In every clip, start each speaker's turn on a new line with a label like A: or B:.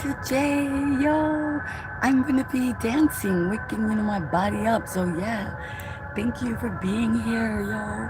A: Dr. J, yo, I'm gonna be dancing, waking my body up. So yeah, thank you for being here, yo.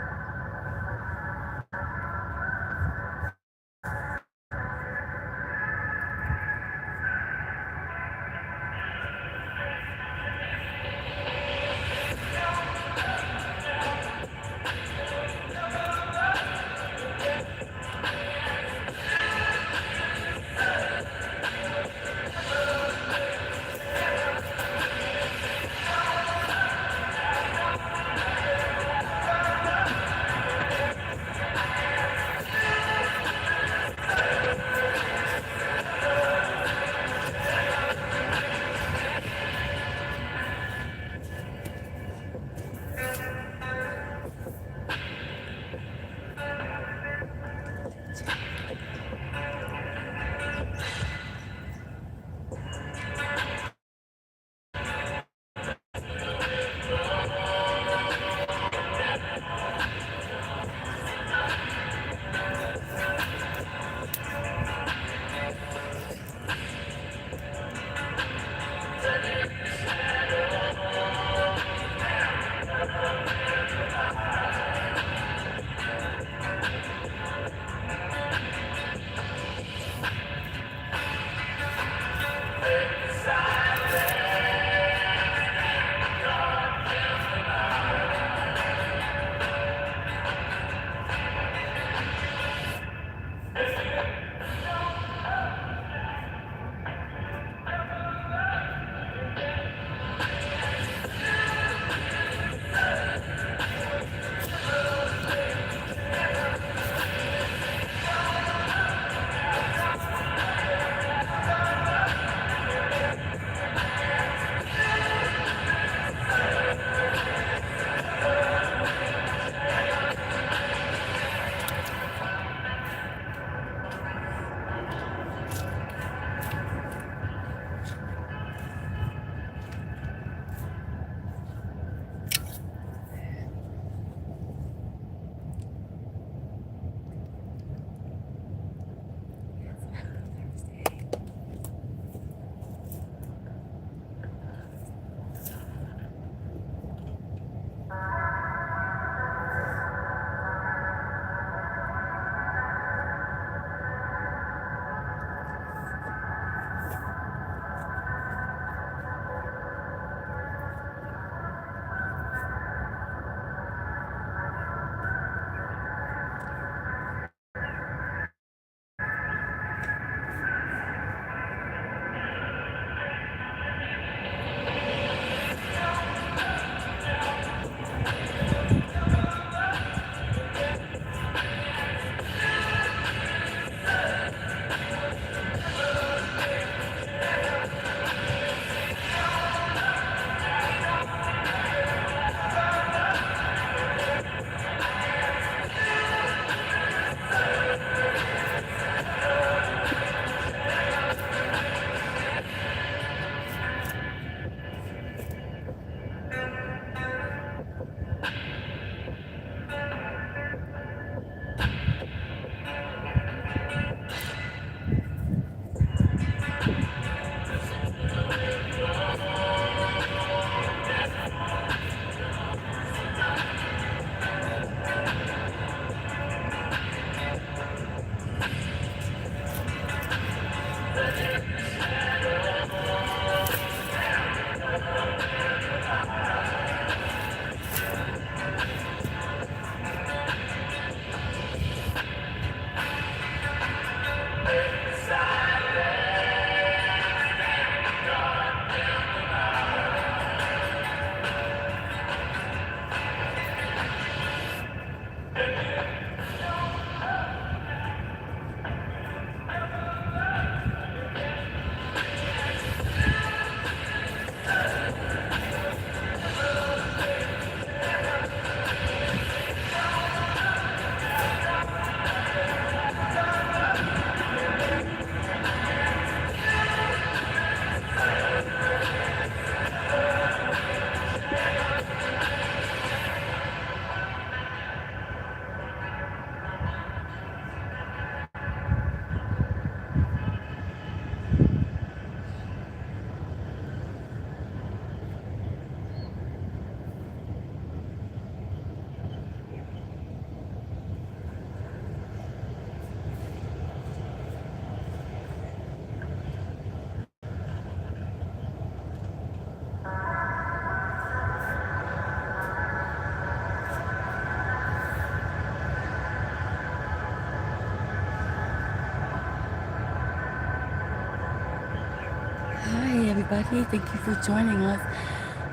A: everybody. Thank you for joining us.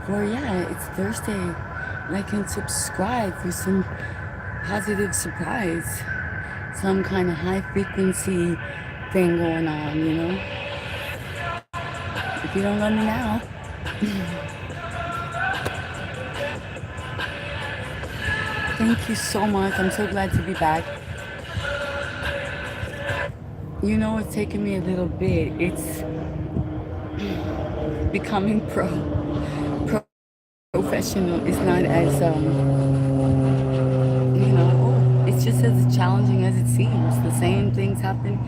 A: For yeah, it's Thursday. Like and subscribe for some positive surprise, some kind of high frequency thing going on. If you don't love me now, thank you so much. I'm so glad to be back. It's taken me a little bit. It's becoming professional. It's not as it's just as challenging as it seems. The same things happen,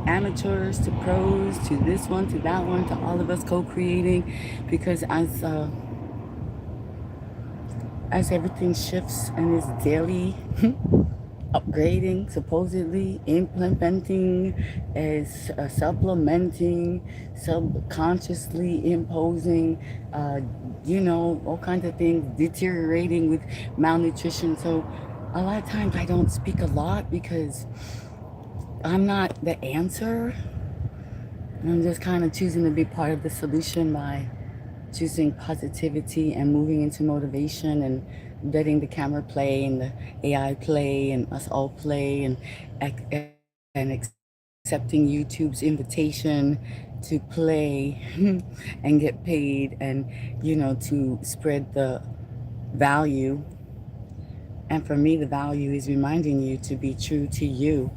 A: amateurs to pros, to this one, to that one, to all of us co-creating, because as everything shifts and is daily upgrading, supposedly implementing, as supplementing, subconsciously imposing, all kinds of things, deteriorating with malnutrition. So a lot of times I don't speak a lot because I'm not the answer. I'm just kind of choosing to be part of the solution by choosing positivity and moving into motivation and letting the camera play and the AI play and us all play and accepting YouTube's invitation to play and get paid and to spread the value. And for me, the value is reminding you to be true to you,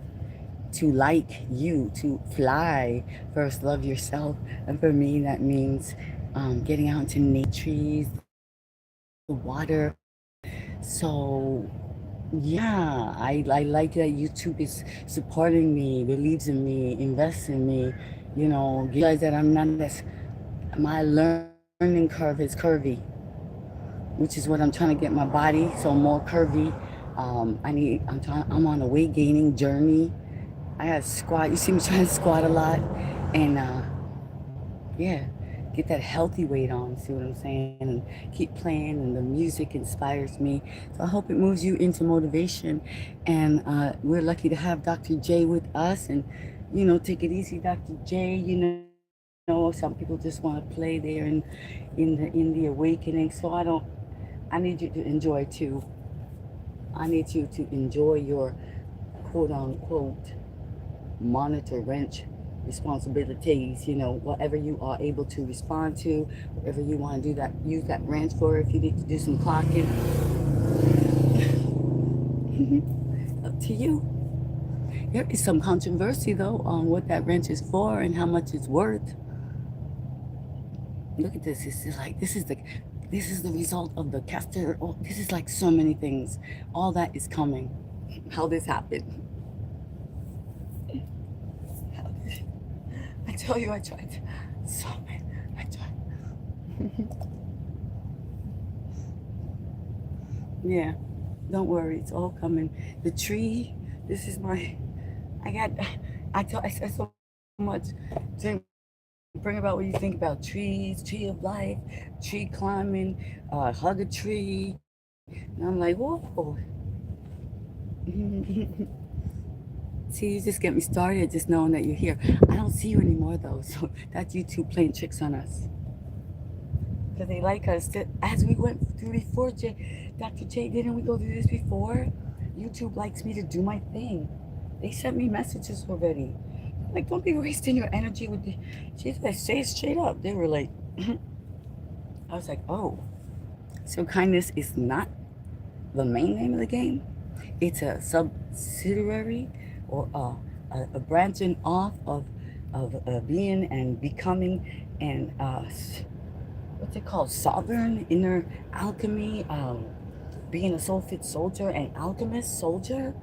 A: to like you, to fly. First, love yourself. And for me, that means getting out into trees, the water. So, yeah, I like that YouTube is supporting me, believes in me, invests in me, realize that I'm not as, my learning curve is curvy, which is what I'm trying to get my body so more curvy. I'm on a weight gaining journey. I got to squat. You see me trying to squat a lot, and yeah, get that healthy weight on. See what I'm saying? And keep playing, and the music inspires me. So I hope it moves you into motivation. And we're lucky to have Dr. J with us. And take it easy, Dr. J. Some people just want to play there in the awakening. So I need you to enjoy too. I need you to enjoy your quote unquote monitor wrench responsibilities, whatever you are able to respond to, whatever you want to do that, use that wrench for. If you need to do some clocking, up to you. There is some controversy though on what that wrench is for and how much it's worth. Look at this. This is like this is the result of the caster. Oh, this is like so many things. All that is coming. How this happened. I tell you, I tried. So man, I tried. Yeah, don't worry, it's all coming. The tree. This is my. I got. I said so much to bring about what you think about trees, tree of life, tree climbing, hug a tree. And I'm like, whoa. See, you just get me started just knowing that you're here. I don't see you anymore though, so that's YouTube playing tricks on us. Because they like us. As we went through before, Dr. J, didn't we go through this before? YouTube likes me to do my thing. They sent me messages already. Like, don't be wasting your energy with the. I say it straight up. They were like, I was like, oh. So kindness is not the main name of the game. It's a subsidiary or a branching off of being and becoming and what's it called? Sovereign inner alchemy. Being a soul fit soldier and alchemist soldier.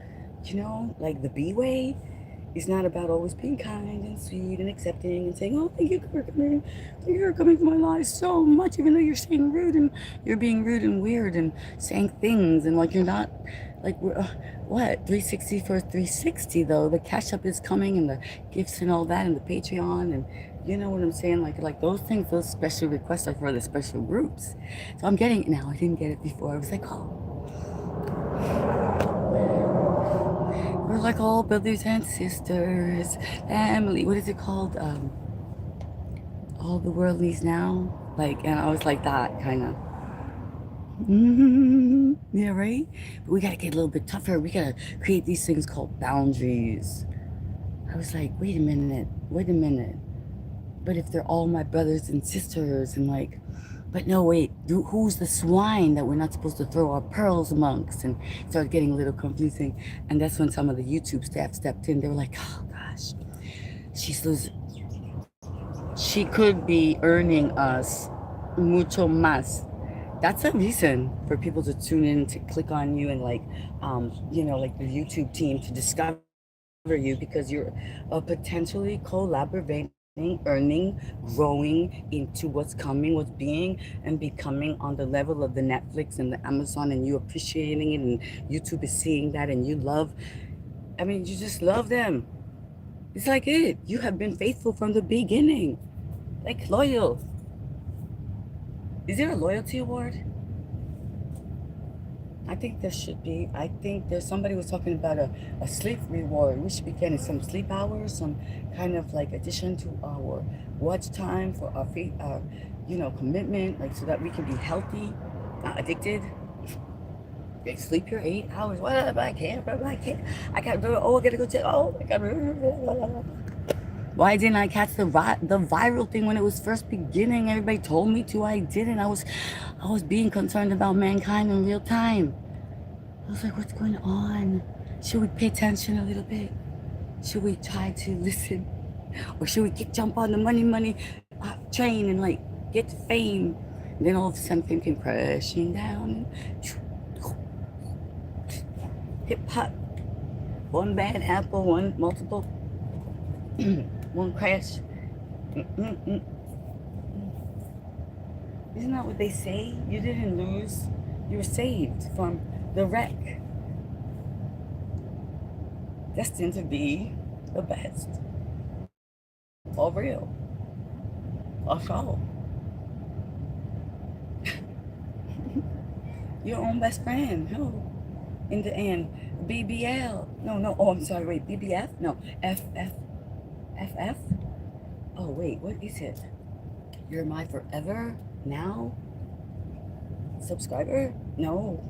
A: Like the B way. It's not about always being kind and sweet and accepting and saying, "Oh, thank you for coming. Thank you for coming to my life so much," even though you're saying rude and you're being rude and weird and saying things and like you're not like what 360 for 360 though. The cash up is coming and the gifts and all that and the Patreon and you know what I'm saying. Like those things, those special requests are for the special groups. So I'm getting it now. I didn't get it before. I was like, oh. We're like all brothers and sisters, family. What is it called? all the world needs now. Like, and I was like that kind of. Mm-hmm. Yeah, right. But we gotta get a little bit tougher. We gotta create these things called boundaries. I was like, wait a minute, wait a minute. But if they're all my brothers and sisters, and like, but no, wait, who's the swine that we're not supposed to throw our pearls amongst? And it started getting a little confusing. And that's when some of the YouTube staff stepped in. They were like, oh gosh, she's losing. She could be earning us mucho más. That's a reason for people to tune in, to click on you, and like, like the YouTube team to discover you, because you're potentially collaborating, earning, growing into what's coming, what's being, and becoming on the level of the Netflix and the Amazon, and you appreciating it, and YouTube is seeing that, and you love. I mean, you just love them. It's like it. You have been faithful from the beginning, like loyal. Is there a loyalty award? I think there should be. I think there's somebody was talking about a sleep reward. We should be getting some sleep hours, some kind of like addition to our watch time for our feet, commitment, like so that we can be healthy, not addicted. Like sleep your 8 hours. What? I can't. I can't. I got. Oh, I gotta go check. Oh, I got. Why didn't I catch the viral thing when it was first beginning? Everybody told me to. I didn't. I was being concerned about mankind in real time. I was like, what's going on? Should we pay attention a little bit? Should we try to listen, or should we jump on the money train and like get to fame? And then all of a sudden, fame came crashing down. Hip hop. One bad apple, one multiple. One crash. Mm-mm-mm. Isn't that what they say? You didn't lose. You were saved from the wreck. Destined to be the best. For real. For sure. Your own best friend. Who? In the end. BBL. No. Oh, I'm sorry. Wait. BBF? No. FF? Oh, wait. What is it? You're my forever now subscriber? No.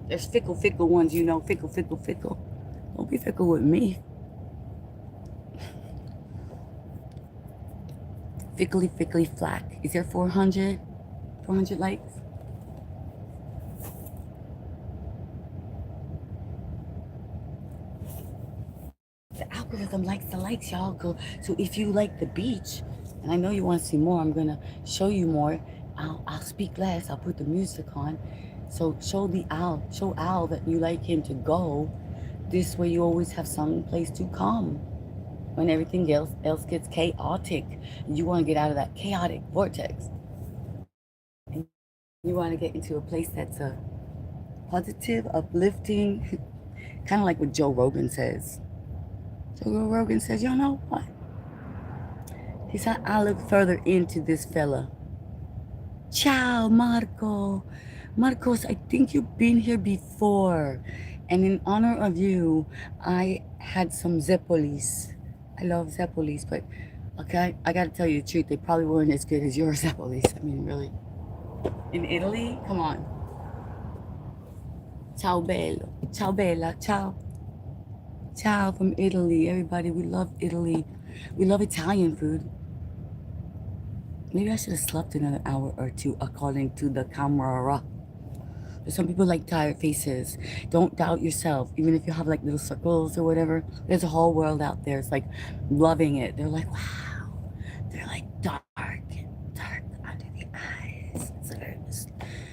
A: There's fickle ones, fickle. Don't be fickle with me. Fickly flack. Is there 400 likes? The algorithm likes the likes, y'all. Go. So if you like the beach, and I know you want to see more, I'm gonna show you more. I'll speak less. I'll put the music on. So show Al that you like him to go. This way you always have some place to come. When everything else gets chaotic, you want to get out of that chaotic vortex. And you want to get into a place that's a positive, uplifting, kind of like what Joe Rogan says. Joe Rogan says, you know what? He said, I look further into this fella. Ciao, Marco. Marcos, I think you've been here before. And in honor of you, I had some Zeppolis. I love Zeppolis, but okay, I gotta tell you the truth, they probably weren't as good as your Zeppolis. I mean, really. In Italy? Come on. Ciao bello. Ciao bella. Ciao. Ciao from Italy. Everybody, we love Italy. We love Italian food. Maybe I should have slept another hour or two according to the camera. Some people like tired faces. Don't doubt yourself. Even if you have like little circles or whatever, there's a whole world out there. It's like loving it. They're like, wow. They're like dark under the eyes.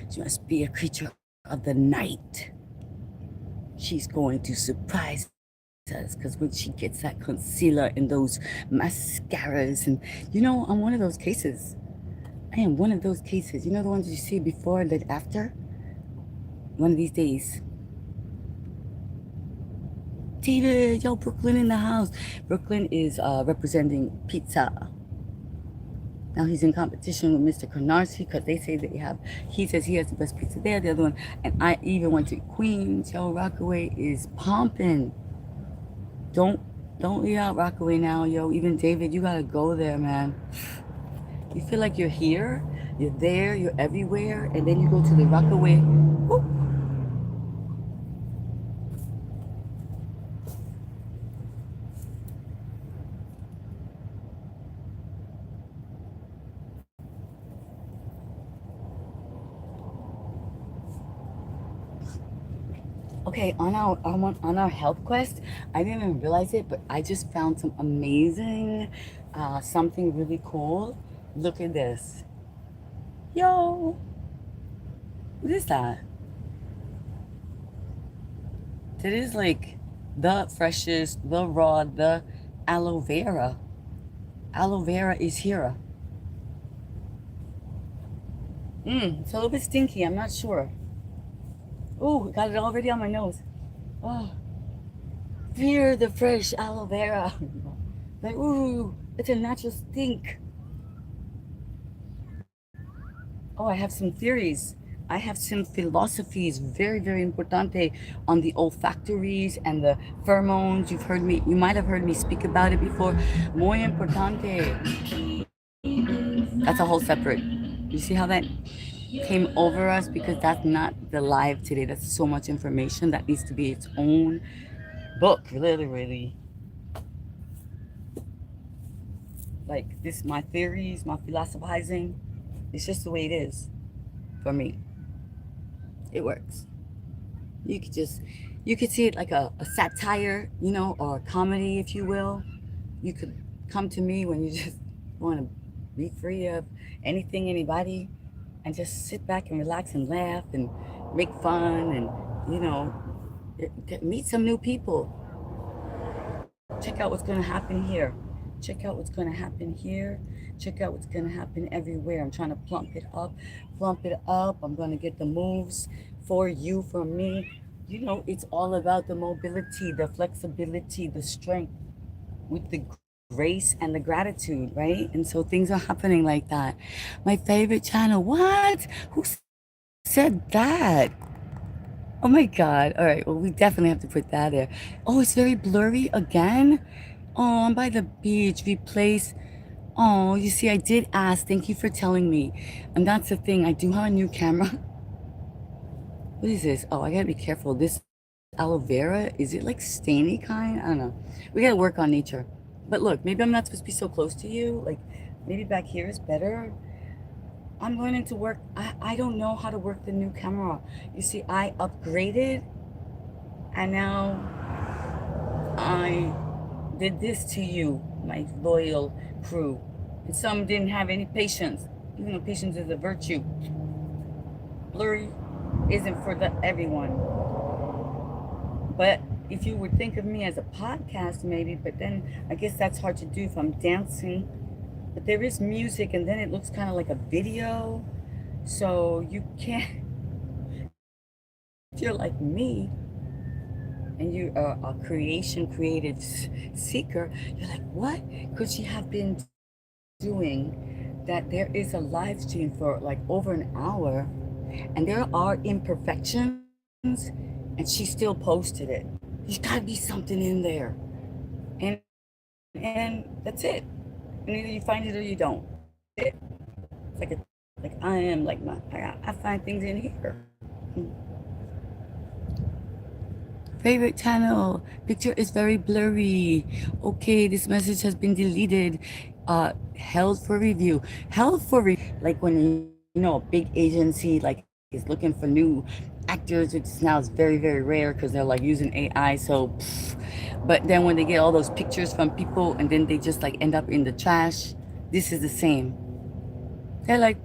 A: She must be a creature of the night. She's going to surprise us because when she gets that concealer and those mascaras, and I'm one of those cases. I am one of those cases. You know the ones you see before and then after? One of these days. David, yo, Brooklyn in the house. Brooklyn is representing pizza. Now he's in competition with Mr. Canarsie because they say he says he has the best pizza there. The other one, and I even went to Queens. Yo, Rockaway is pumping. Don't Don't leave out Rockaway now, yo. Even David, you gotta go there, man. You feel like you're here, you're there, you're everywhere, and then you go to the Rockaway. Whoop. Okay, on our health quest, I didn't even realize it, but I just found some amazing, something really cool. Look at this, yo! What is that? That is like the freshest, the raw, the aloe vera. Aloe vera is here. It's a little bit stinky. I'm not sure. Oh, got it already on my nose. Oh, fear the fresh aloe vera. Like, ooh, it's a natural stink. Oh, I have some theories. I have some philosophies, very, very importante, on the olfactories and the pheromones. You might have heard me speak about it before. Muy importante. That's a whole separate. You see how that came over us? Because that's not the live today. That's so much information that needs to be its own book, literally. Like this, my theories, my philosophizing. It's just the way it is for me. It works. You could just, you could see it like a satire, or a comedy, if you will. You could come to me when you just want to be free of anything, anybody, and just sit back and relax and laugh and make fun and, meet some new people. Check out what's going to happen here. Check out what's going to happen here. Check out what's going to happen everywhere. I'm trying to plump it up, plump it up. I'm going to get the moves for you, for me. It's all about the mobility, the flexibility, the strength with the grace and the gratitude, right? And so things are happening like that. My favorite channel. What? Who said that? Oh my God. All right. Well, we definitely have to put that there. Oh, it's very blurry again. Oh, I'm by the beach. Replace. Oh, you see, I did ask. Thank you for telling me. And that's the thing. I do have a new camera. What is this? Oh, I gotta be careful. This aloe vera, is it like stainy kind? I don't know. We gotta work on nature. But look, maybe I'm not supposed to be so close to you. Like, maybe back here is better. I'm going into work. I don't know how to work the new camera. You see, I upgraded and now I did this to you, my loyal crew. And some didn't have any patience, even though patience is a virtue. Blurry isn't for everyone. But if you would think of me as a podcast, maybe, but then I guess that's hard to do if I'm dancing. But there is music, and then it looks kind of like a video. So you can't, if you're like me, and you are a creative seeker, you're like, what could she have been doing that there is a live stream for like over an hour, and there are imperfections, and she still posted it? There's got to be something in there, and that's it. And either you find it or you don't. It's like I am like I find things in here. Favorite channel. Picture is very blurry. Okay, this message has been deleted. Held for review. Like when a big agency like is looking for new actors, which now is very, very rare because they're like using AI. So, but then when they get all those pictures from people and then they just like end up in the trash, this is the same. They're like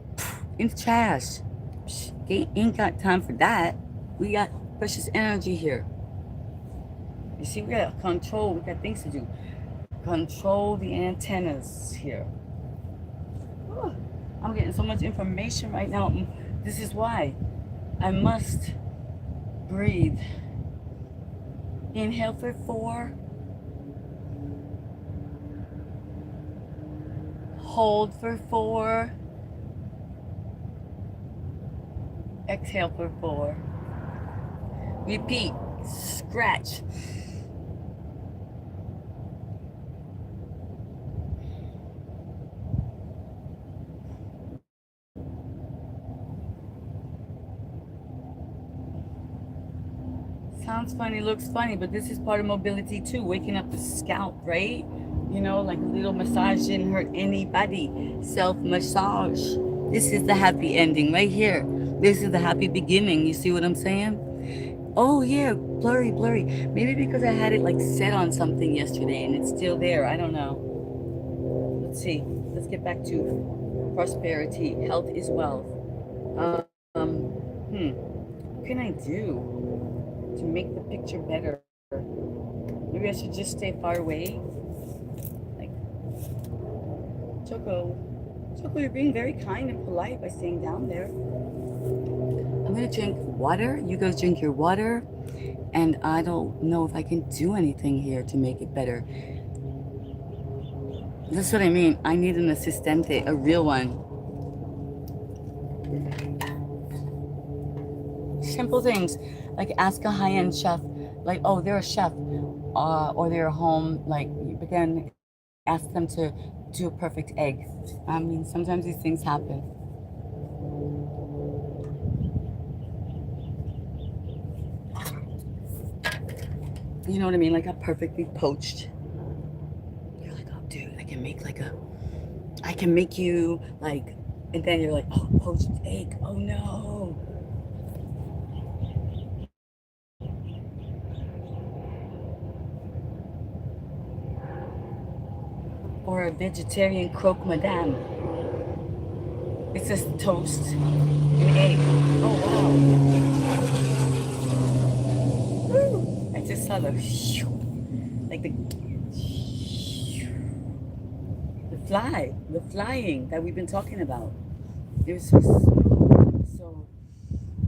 A: in the trash. They ain't got time for that. We got precious energy here. You see, we got control. We got things to do. Control the antennas here. Oh, I'm getting so much information right now. This is why I must breathe. Inhale for 4. Hold for 4. Exhale for 4. Repeat. Scratch. Sounds funny, looks funny, but this is part of mobility too. Waking up the scalp, right? You know, like a little massage didn't hurt anybody. Self massage. This is the happy ending right here. This is the happy beginning. You see what I'm saying? Oh yeah, blurry, blurry. Maybe because I had it like set on something yesterday and it's still there. I don't know. Let's see. Let's get back to prosperity. Health is wealth. What can I do to make the picture better? Maybe I should just stay far away. Like, Choco, you're being very kind and polite by staying down there. I'm gonna drink water. You guys drink your water. And I don't know if I can do anything here to make it better. That's what I mean. I need an assistente, a real one. Simple things like ask a high-end chef, like, oh, they're a chef, or they're home, like, but then ask them to do a perfect egg. I mean, sometimes these things happen. You know what I mean? Like a perfectly poached. You're like, oh, dude, I can make you like, and then you're like, oh, poached egg. Oh no. Or a vegetarian croque madame. It's just toast and egg. Oh wow. Woo. I just saw the like the flying that we've been talking about. It was so,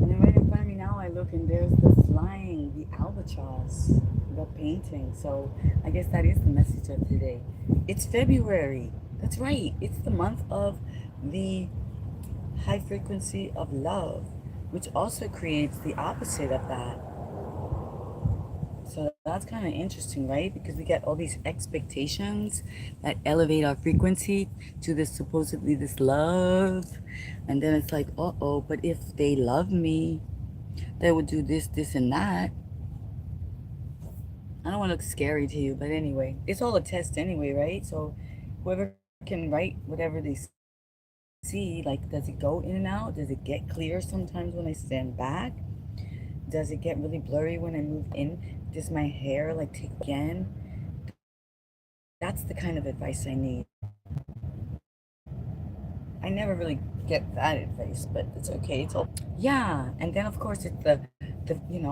A: and then right in front of me now I look and there's the flying, the albatross, the painting. So I guess that is the message of today. It's February. That's right. It's the month of the high frequency of love, which also creates the opposite of that. So that's kind of interesting, right? Because we get all these expectations that elevate our frequency to this supposedly this love. And then it's like, uh-oh, but if they love me, they would do this, this, and that. I don't want to look scary to you, but anyway, it's all a test anyway, right? So whoever can write whatever they see, like, does it go in and out? Does it get clear sometimes when I stand back? Does it get really blurry when I move in? Does my hair like take again? That's the kind of advice I need. I never really get that advice, but it's okay. It's all yeah. And then of course it's the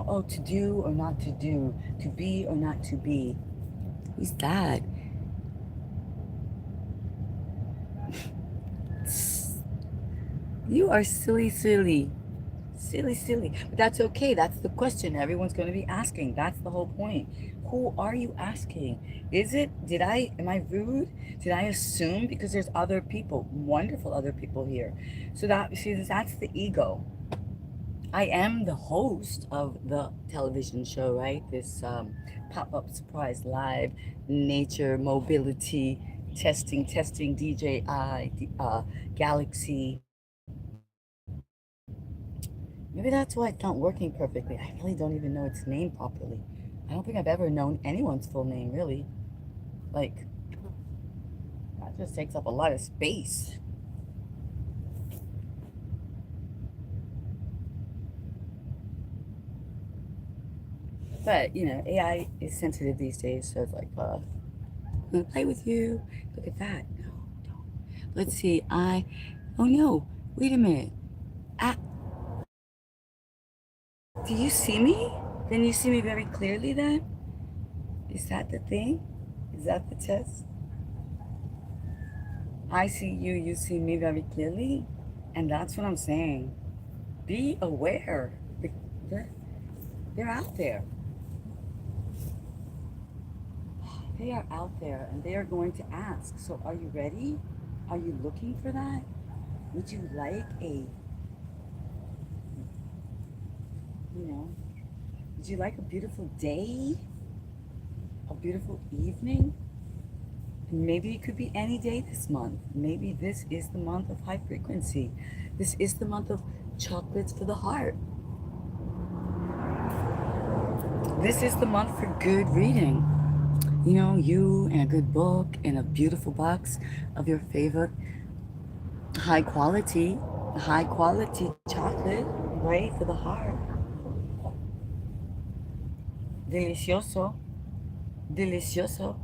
A: oh, to do or not to do, to be or not to be. Who's that? You are silly, silly. Silly, silly. But that's okay. That's the question everyone's going to be asking. That's the whole point. Who are you asking? Am I rude? Did I assume? Because there's other people, wonderful other people here. So that's the ego. I am the host of the television show, right? This pop-up surprise live nature mobility testing DJI Galaxy. Maybe that's why it's not working perfectly. I really don't even know its name properly. I don't think I've ever known anyone's full name, really. Like, that just takes up a lot of space. But, AI is sensitive these days, so it's like, I'm gonna play with you. Look at that. No, don't. Let's see. Oh no, wait a minute. Ah, do you see me? Can you see me very clearly then? Is that the thing? Is that the test? I see you, you see me very clearly. And that's what I'm saying. Be aware. They're, they're out there. They are out there and they are going to ask. So are you ready? Are you looking for that? Would you like would you like a beautiful day? A beautiful evening? Maybe it could be any day this month. Maybe this is the month of high frequency. This is the month of chocolates for the heart. This is the month for good reading. You know, you and a good book and a beautiful box of your favorite high quality, high quality chocolate, right? For the heart. Delicioso. Delicioso.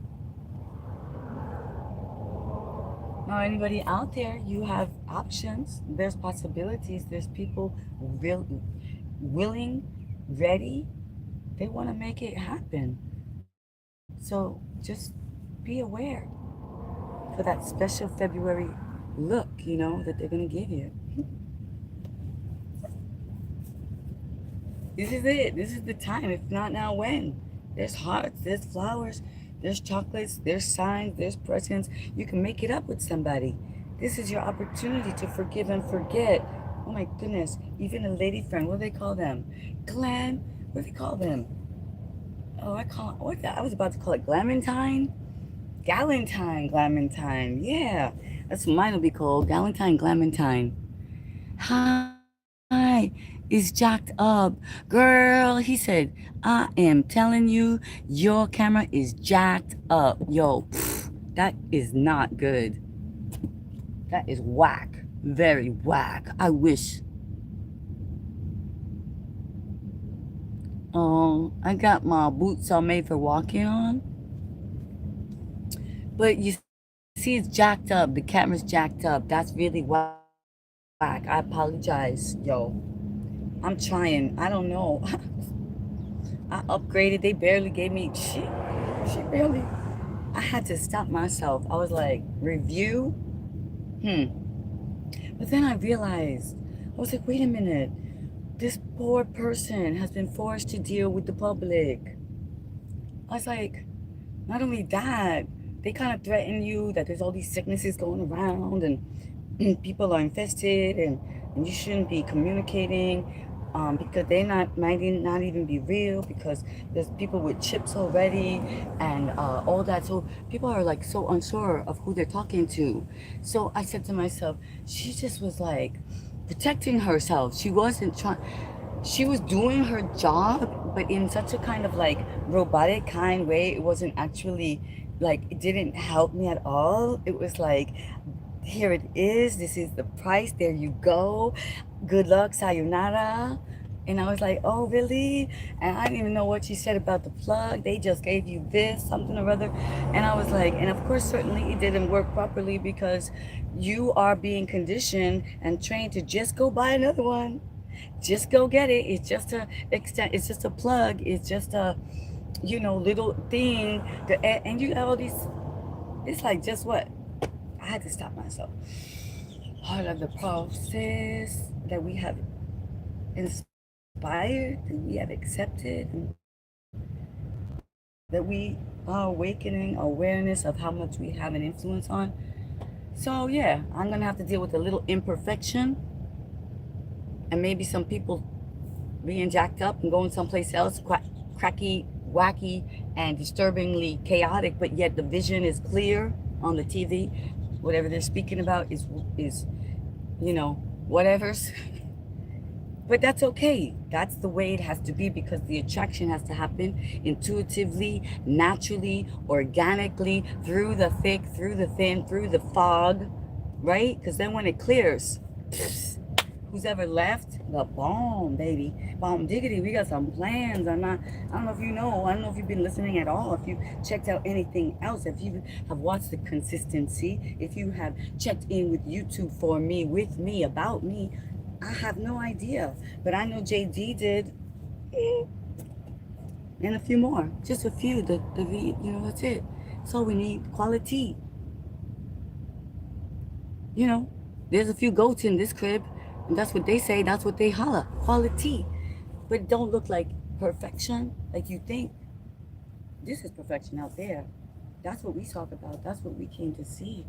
A: Now, anybody out there, you have options. There's possibilities. There's people willing, ready. They want to make it happen. So just be aware for that special February look, that they're going to give you. This is it. This is the time. If not now, when? There's hearts, there's flowers, there's chocolates, there's signs, there's presents. You can make it up with somebody. This is your opportunity to forgive and forget. Oh my goodness. Even a lady friend, what do they call them? Glam? What do they call them? Oh, I was about to call it Glamantine? Galentine, Glamantine. Yeah. That's what mine will be called. Galentine, Glamantine. Hi, is jacked up. Girl, he said, I am telling you, your camera is jacked up. Yo, that is not good. That is whack. Very whack. I wish. Oh, I got my boots all made for walking on. But you see, it's jacked up. The camera's jacked up. That's really whack. I apologize, yo. I'm trying. I don't know. I upgraded. They barely gave me she barely. I had to stop myself. I was like, review? Hmm. But then I realized, I was like, wait a minute. This poor person has been forced to deal with the public. I was like, not only that, they kind of threaten you that there's all these sicknesses going around and people are infested and you shouldn't be communicating because they might not even be real because there's people with chips already and all that. So people are like so unsure of who they're talking to. So I said to myself, she just was like protecting herself. She wasn't trying. She was doing her job, but in such a kind of like robotic kind way. It wasn't actually like it didn't help me at all. It was like, here it is. This is the price. There you go. Good luck. Sayonara. And I was like, oh, really? And I didn't even know what she said about the plug. They just gave you this, something or other. And I was like, and of course, certainly it didn't work properly because you are being conditioned and trained to just go buy another one. Just go get it. It's just a extent. It's just a plug. It's just a, little thing. And you have all these. It's like just what? I had to stop myself. Part of the process that we have inspired, that we have accepted, and that we are awakening awareness of how much we have an influence on. So yeah, I'm gonna have to deal with a little imperfection and maybe some people being jacked up and going someplace else, cracky, wacky, and disturbingly chaotic, but yet the vision is clear on the TV. Whatever they're speaking about is whatever's. But that's okay. That's the way it has to be because the attraction has to happen intuitively, naturally, organically, through the thick, through the thin, through the fog, right? Because then when it clears, who's ever left, the bomb, baby. Bomb diggity. We got some plans. I don't know if you know. I don't know if you've been listening at all. If you checked out anything else. If you have watched the consistency. If you have checked in with YouTube for me, with me, about me. I have no idea. But I know JD did. And a few more. Just a few. That's it. That's all we need. Quality. There's a few goats in this crib. And that's what they say. That's what they holler. Quality. But it don't look like perfection like you think. This is perfection out there. That's what we talk about. That's what we came to see.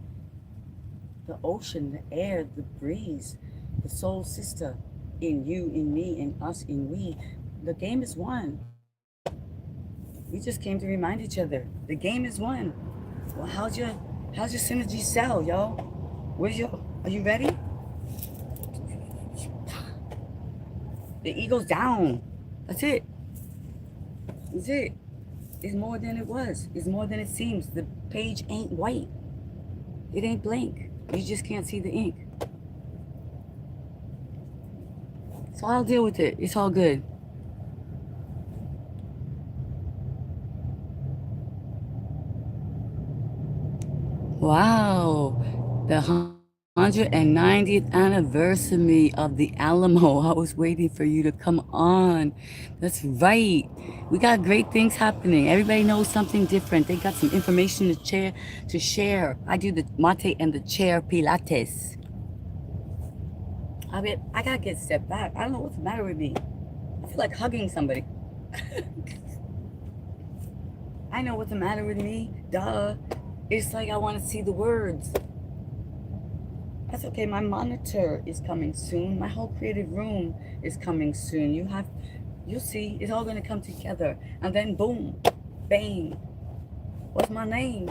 A: The ocean, the air, the breeze, the soul sister in you, in me, in us, in we. The game is won. We just came to remind each other. The game is won. Well, how's your synergy cell, yo? Are you ready? The ego's down. That's it. Is it? It's more than it was. It's more than it seems. The page ain't white. It ain't blank. You just can't see the ink. So I'll deal with it. It's all good. Wow. The 190th anniversary of the Alamo. I was waiting for you to come on. That's right. We got great things happening. Everybody knows something different. They got some information to share. I do the mate and the chair pilates. I gotta get a step back. I don't know what's the matter with me. I feel like hugging somebody. I know what's the matter with me. Duh. It's like I want to see the words. That's okay. My monitor is coming soon. My whole creative room is coming soon. You'll see. It's all gonna come together, and then boom, bang. What's my name?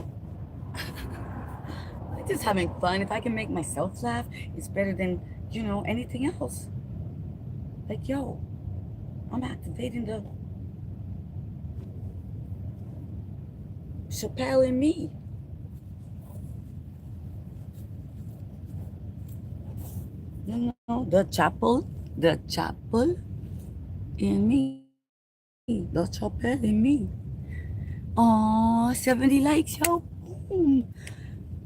A: I'm just having fun. If I can make myself laugh, it's better than anything else. Like yo, I'm activating the Chappelle in me. The chapel in me, the chapel in me. Aw, 70 likes, yo. Boom.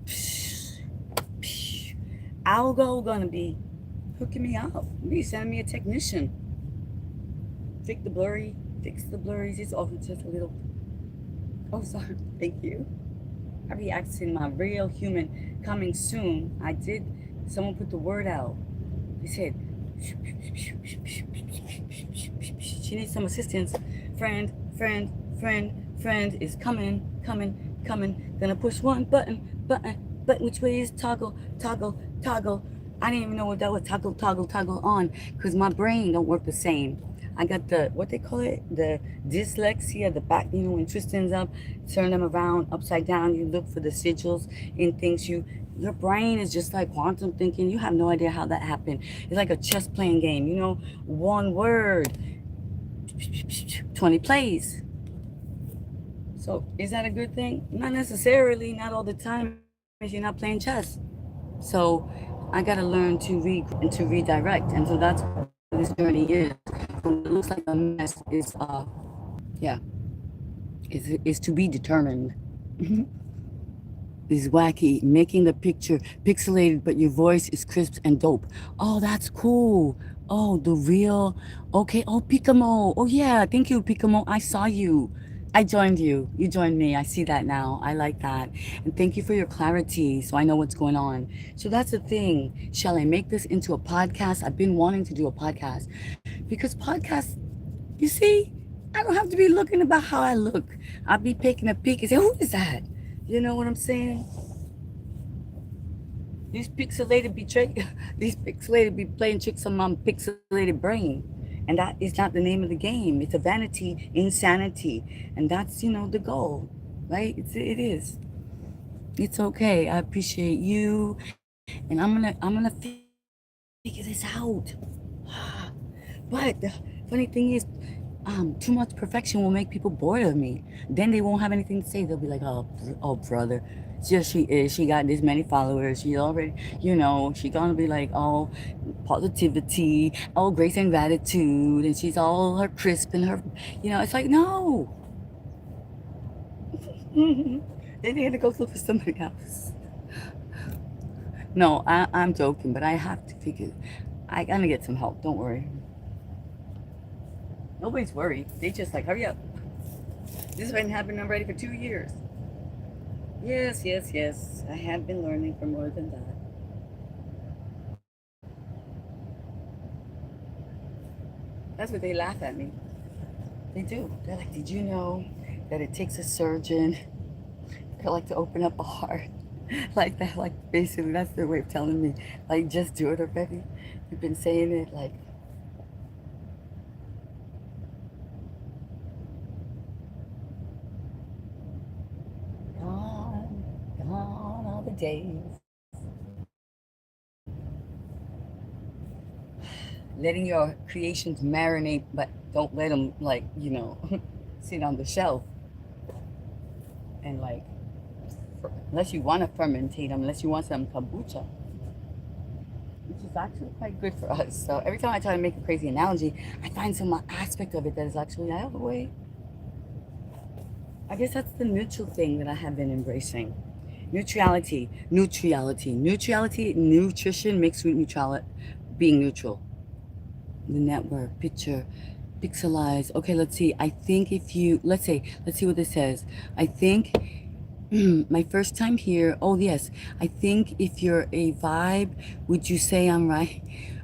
A: Psh, psh. Algo gonna be hooking me up. Be sending me a technician. Fix the blurries. It's often just a little. Oh, sorry. Thank you. I be accessing my real human coming soon. I did. Someone put the word out. They said, she needs some assistance. Friend, friend, friend, friend is coming, coming, coming. Gonna push one button, which way is toggle, toggle, toggle. I didn't even know what that was, toggle, toggle, toggle on, because my brain don't work the same. I got the, what they call it, the dyslexia, the back, when Tristan's up, turn them around, upside down, you look for the sigils in things your brain is just like quantum thinking. You have no idea how that happened. It's like a chess playing game, one word, 20 plays. So is that a good thing? Not necessarily, not all the time if you're not playing chess. So I got to learn to and to redirect. And so that's what this journey is. So it looks like a mess yeah, is to be determined. Is wacky, making the picture pixelated, but your voice is crisp and dope. Oh, that's cool. Oh, the real. Okay. Oh, Picamo. Oh, yeah. Thank you, Picamo. I saw you. I joined you. You joined me. I see that now. I like that. And thank you for your clarity so I know what's going on. So that's the thing. Shall I make this into a podcast? I've been wanting to do a podcast because podcasts, you see, I don't have to be looking about how I look. I'll be taking a peek and say, who is that? You know what I'm saying? These pixelated be these pixelated be playing tricks on my pixelated brain. And that is not the name of the game. It's a vanity insanity. And that's, the goal. Right? It is. It's okay. I appreciate you. And I'm gonna figure this out. But the funny thing is, too much perfection will make people bored of me. Then they won't have anything to say. They'll be like, oh, brother. Just she is. She got this many followers. She already, she gonna be like, oh, positivity, oh, grace and gratitude, and she's all her crisp and her, it's like, no. Then they had to go look for somebody else. No, I'm joking, but I have to figure. I gotta get some help. Don't worry. Nobody's worried. They just like, hurry up. This has been happening already for 2 years. Yes, yes, yes. I have been learning for more than that. That's what they laugh at me. They do. They're like, did you know that it takes a surgeon like to open up a heart? Like that, like basically that's their way of telling me, like, just do it already. You've been saying it like, gone, gone all the days. Letting your creations marinate, but don't let them, like, sit on the shelf and like, unless you want to fermentate them, unless you want some kombucha, which is actually quite good for us. So every time I try to make a crazy analogy, I find some aspect of it that is actually, oh, wait. I guess that's the neutral thing that I have been embracing. Neutrality, neutrality, neutrality, nutrition mixed with neutrality, being neutral. The network, picture, pixelize. Okay, let's see. I think if you, let's see what this says. I think my first time here. Oh, yes. I think if you're a vibe, would you say I'm right?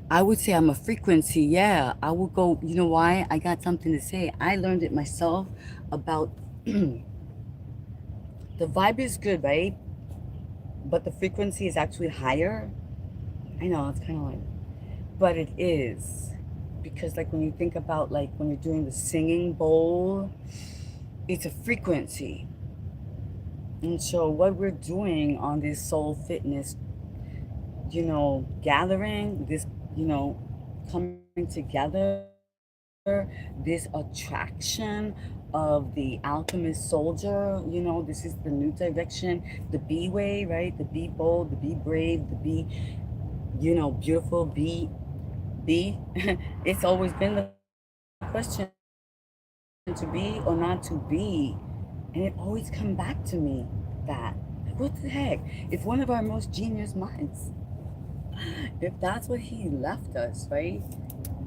A: I would say I'm a frequency. Yeah, I would go. You know why? I got something to say. I learned it myself about the vibe is good, right? But the frequency is actually higher. I know it's kind of like, but it is because like when you think about like when you're doing the singing bowl, it's a frequency. And so what we're doing on this soul fitness, gathering, this, coming together, this attraction of the alchemist soldier, this is the new direction, the be way, right? The be bold, the be brave, the be, beautiful, be. It's always been the question to be or not to be. And it always come back to me that, what the heck? If one of our most genius minds, if that's what he left us, right?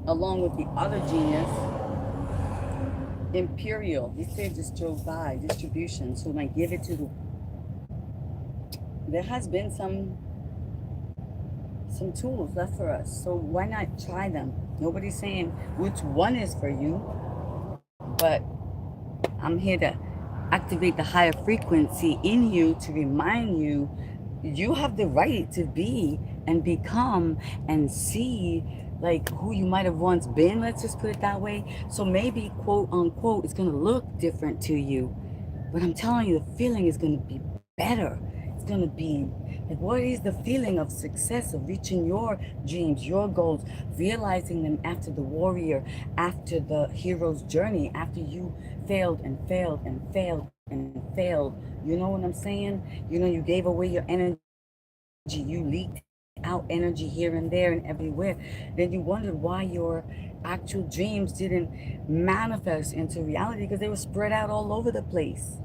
A: Along with the other genius, Imperial, he said just drove by, distribution, so like give it to the, there has been some tools left for us, so why not try them? Nobody's saying which one is for you, but I'm here to activate the higher frequency in you to remind you you have the right to be and become and see like who you might have once been, let's just put it that way. So maybe quote unquote it's going to look different to you, but I'm telling you the feeling is going to be better. It's going to be like, what is the feeling of success, of reaching your dreams, your goals, realizing them after the warrior, after the hero's journey, after you failed and failed and failed and failed. You know what I'm saying? You gave away your energy, you leaked out energy here and there and everywhere. Then you wondered why your actual dreams didn't manifest into reality because they were spread out all over the place.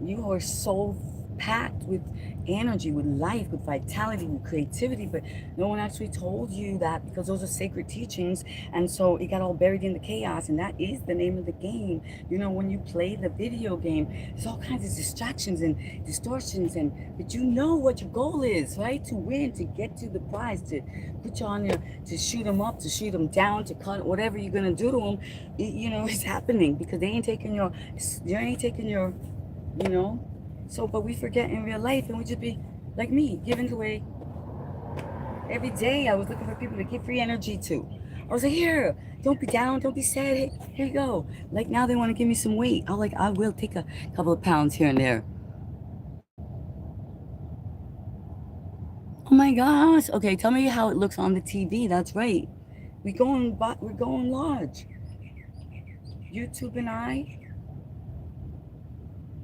A: You are so packed with energy, with life, with vitality, with creativity, but no one actually told you that because those are sacred teachings. And so it got all buried in the chaos, and that is the name of the game. When you play the video game, there's all kinds of distractions and distortions, but you know what your goal is, right? To win, to get to the prize, to put you on your, to shoot them up, to shoot them down, to cut whatever you're gonna do to them. It's happening because they ain't taking your, you know. So, but we forget in real life, and we just be like me, giving away. Every day I was looking for people to give free energy to. I was like, here, don't be down, don't be sad. Hey, here you go. Like now they want to give me some weight. I will take a couple of pounds here and there. Oh my gosh. Okay, tell me how it looks on the TV. That's right. We're going large. YouTube and I,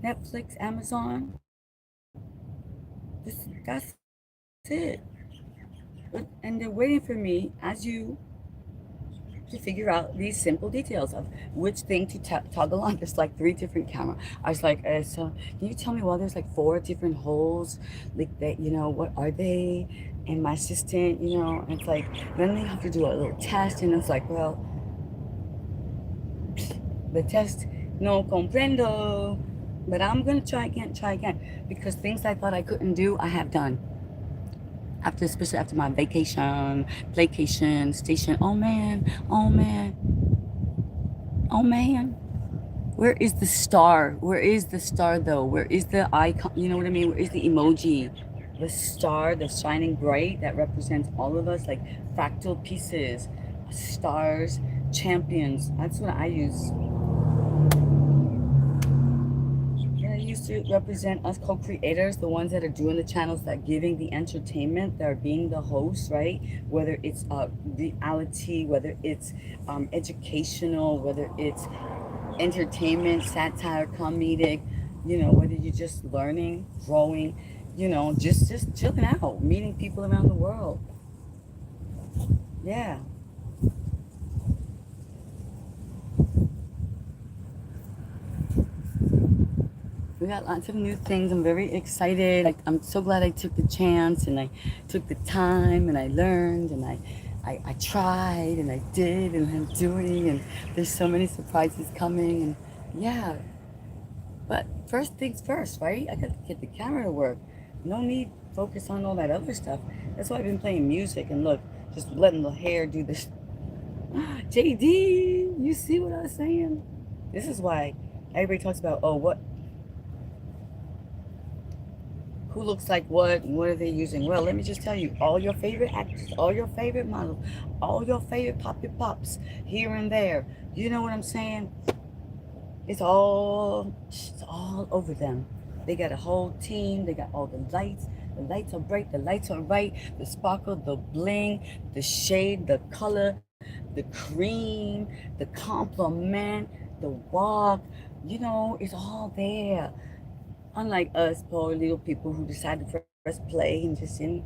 A: Netflix, Amazon. That's it. And they're waiting for me, as you, to figure out these simple details of which thing to toggle on. There's like 3 different cameras. I was like, so can you tell me why there's like 4 different holes? Like that, what are they? And my assistant, and it's like, then they have to do a little test, and it's like, well, the test, no comprendo. But I'm gonna try again, because things I thought I couldn't do, I have done. Especially after my vacation, playcation, station. Oh man, oh man, oh man. Where is the star? Where is the star though? Where is the icon? You know what I mean? Where is the emoji? The star, the shining bright that represents all of us, like fractal pieces, stars, champions. That's what I use. Yeah, I used to represent us co-creators, the ones that are doing the channels, that are giving the entertainment, that are being the hosts, right? Whether it's reality, whether it's educational, whether it's entertainment, satire, comedic, whether you're just learning, growing, just chilling out, meeting people around the world. Yeah. We got lots of new things. I'm very excited. I'm so glad I took the chance and I took the time and I learned and I tried and I did and I'm doing, and there's so many surprises coming, and yeah. But first things first, right? I got to get the camera to work. No need focus on all that other stuff. That's why I've been playing music and look, just letting the hair do this. JD, you see what I was saying? This is why everybody talks about, oh, who looks like what and what are they using. Well, let me just tell you, all your favorite actors, all your favorite models, all your favorite pops here and there. You know what I'm saying? It's all over them. They got a whole team. They got all the lights. The lights are bright. The lights are right. The sparkle, the bling, the shade, the color, the cream, the compliment, the walk. It's all there. Unlike us poor little people who decide to press play and just didn't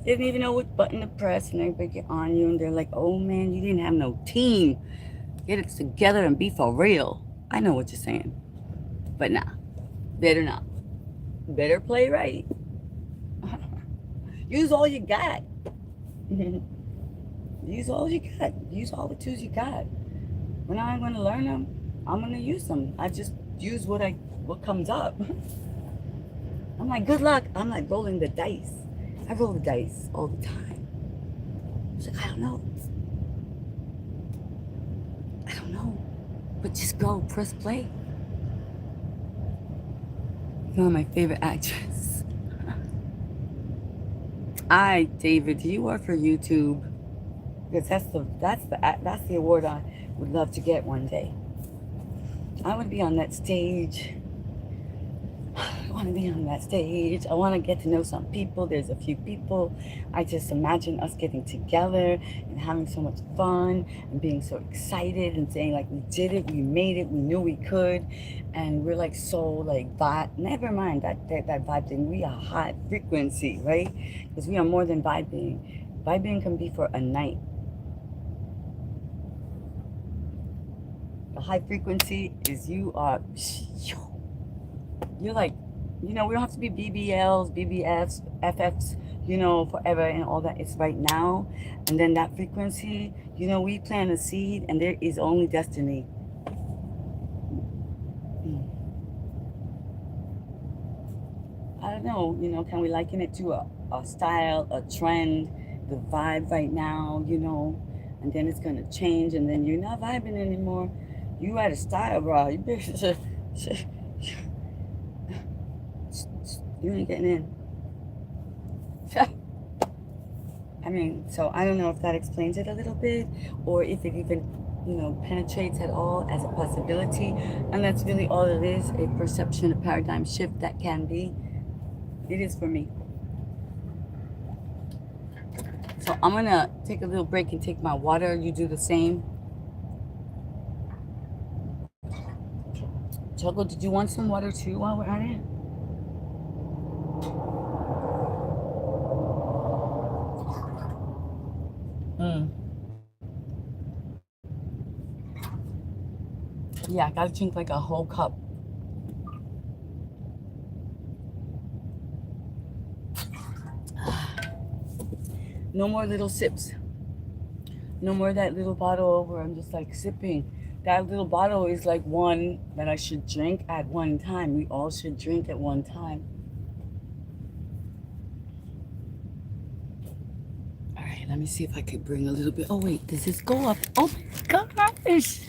A: even know what button to press, and everybody get on you and they're like, oh man, you didn't have no team. Get it together and be for real. I know what you're saying. But nah, better not. Better play right. Use all you got. Use all you got. Use all the tools you got. When I'm going to learn them, I'm going to use them. I just use what comes up. I'm like, good luck. I'm like rolling the dice. I roll the dice all the time. It's like, I don't know. I don't know. But just go, press play. You're my favorite actress. David, do you work for YouTube? Because that's the award I would love to get one day. I would be on that stage. I want to be on that stage. I want to get to know some people. There's a few people. I just imagine us getting together and having so much fun and being so excited and saying like we did it, we made it, we knew we could, and we're like so like vibe. Never mind that vibe thing. We are high frequency, right? Because we are more than vibing. Vibing can be for a night. The high frequency is you're like, we don't have to be BBLs, BBFs, FFs, forever and all that. It's right now. And then that frequency, we plant a seed and there is only destiny. I don't know, can we liken it to a style, a trend, the vibe right now, and then it's going to change and then you're not vibing anymore. You had a style, bro. You ain't getting in. I mean, so I don't know if that explains it a little bit or if it even, penetrates at all as a possibility. And that's really all it is, a perception, a paradigm shift that can be. It is for me. So I'm going to take a little break and take my water. You do the same. Choco, did you want some water too while we're at it? Yeah, I gotta drink like a whole cup. No more little sips. No more that little bottle where I'm just like sipping. That little bottle is like one that I should drink at one time. We all should drink at one time. All right, let me see if I could bring a little bit. Oh, wait, does this go up? Oh my gosh.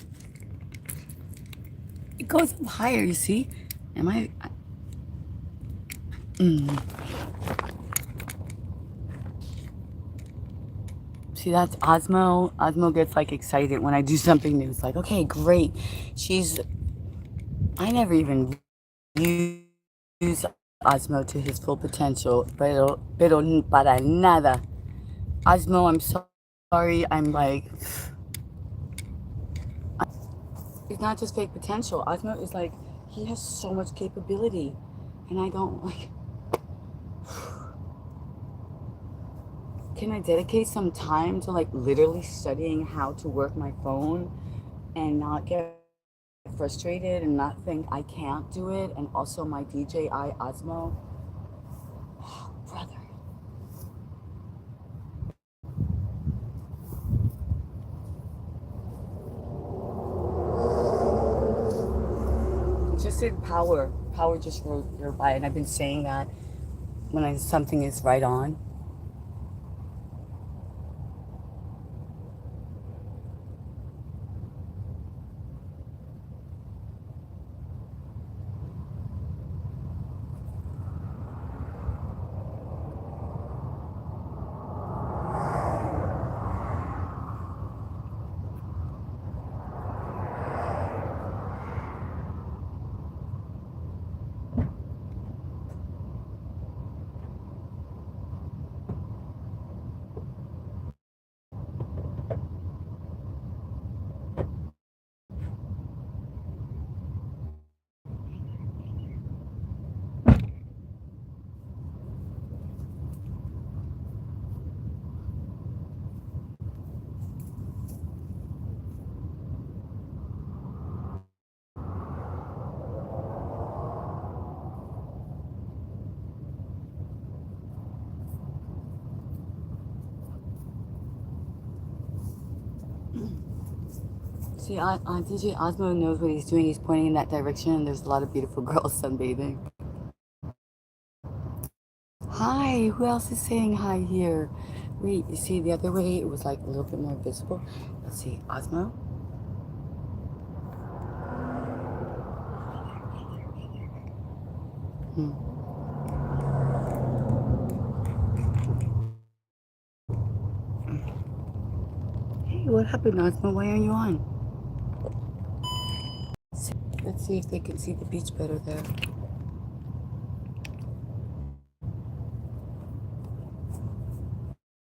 A: It goes up higher, you see? Am I? See, that's Osmo. Osmo gets like excited when I do something new. It's like, okay, great. I never even used Osmo to his full potential, pero para nada. Osmo, I'm sorry. I'm like, it's not just fake potential. Osmo is like, he has so much capability, and I don't like. Can I dedicate some time to like literally studying how to work my phone and not get frustrated and not think I can't do it? And also my DJI Osmo, brother. Just said power. Power just wrote by, and I've been saying that when something is right on. See, DJ Osmo knows what he's doing. He's pointing in that direction, and there's a lot of beautiful girls sunbathing. Hi, who else is saying hi here? Wait, you see the other way? It was like a little bit more visible. Let's see, Osmo. Hmm. Hey, what happened, Osmo? Why aren't you on? Let's see if they can see the beach better there.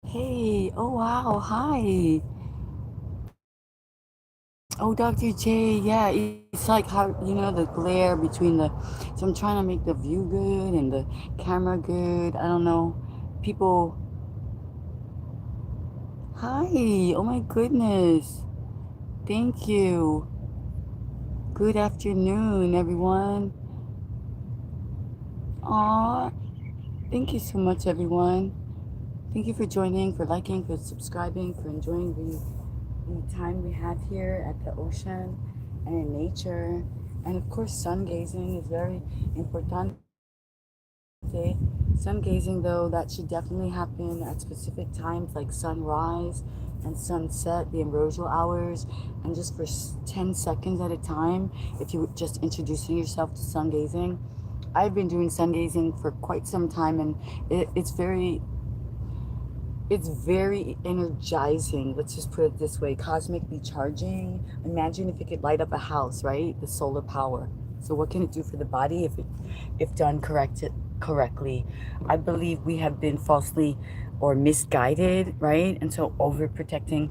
A: Hey, oh wow, hi. Oh, Dr. J, yeah, it's like how, the glare between the, so I'm trying to make the view good and the camera good. I don't know. People, hi, oh my goodness. Thank you. Good afternoon, everyone. Aw, thank you so much, everyone. Thank you for joining, for liking, for subscribing, for enjoying the time we have here at the ocean and in nature. And of course, sun gazing is very important. Sun gazing, though, that should definitely happen at specific times like sunrise and sunset, the ambrosial hours, and just for 10 seconds at a time. If you just introducing yourself to sun gazing, I've been doing sun gazing for quite some time, and it's very energizing. Let's just put it this way: cosmically charging. Imagine if it could light up a house, right? The solar power. So what can it do for the body if done correctly? I believe we have been falsely or misguided, right? And so overprotecting,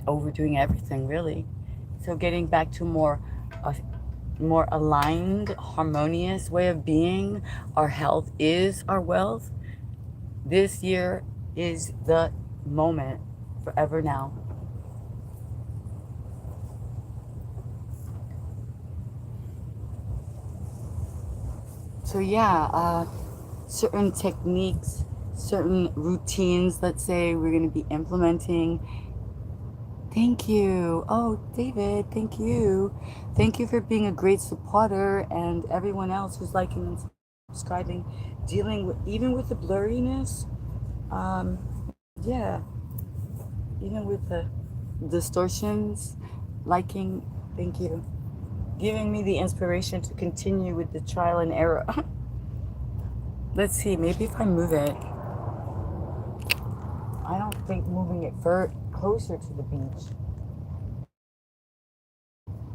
A: overdoing everything, really. So getting back to more aligned, harmonious way of being. Our health is our wealth. This year is the moment, forever now. So yeah, certain techniques, certain routines, let's say we're going to be implementing. Thank you. Oh, David, thank you. Thank you for being a great supporter, and everyone else who's liking and subscribing, dealing with even with the blurriness. Um, yeah, even with the distortions, liking. Thank you. Giving me the inspiration to continue with the trial and error. Let's see, maybe if I move it, I don't think moving it closer to the beach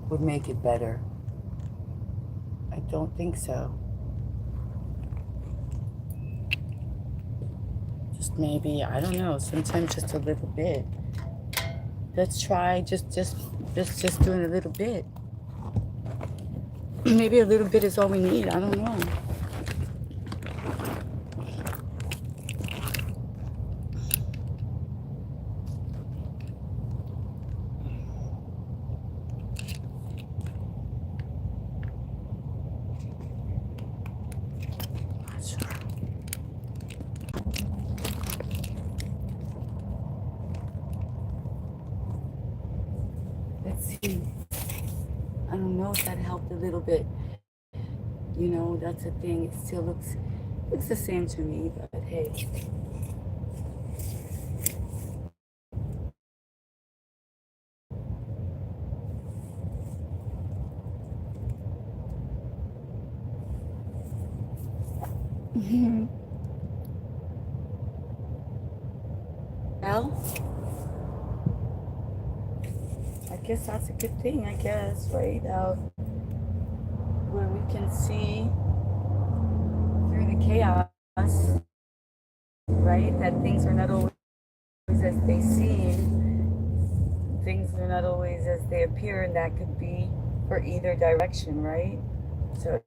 A: would make it better. I don't think so. Just maybe, I don't know, sometimes just a little bit. Let's try just doing a little bit. Maybe a little bit is all we need. I don't know. Not sure. Let's see. I don't know if that helped a little bit. You know, that's the thing. It still looks the same to me, but hey. Well, I guess that's a good thing, I guess, right? Where we can see through the chaos, right? That things are not always as they seem, things are not always as they appear, and that could be for either direction, right? So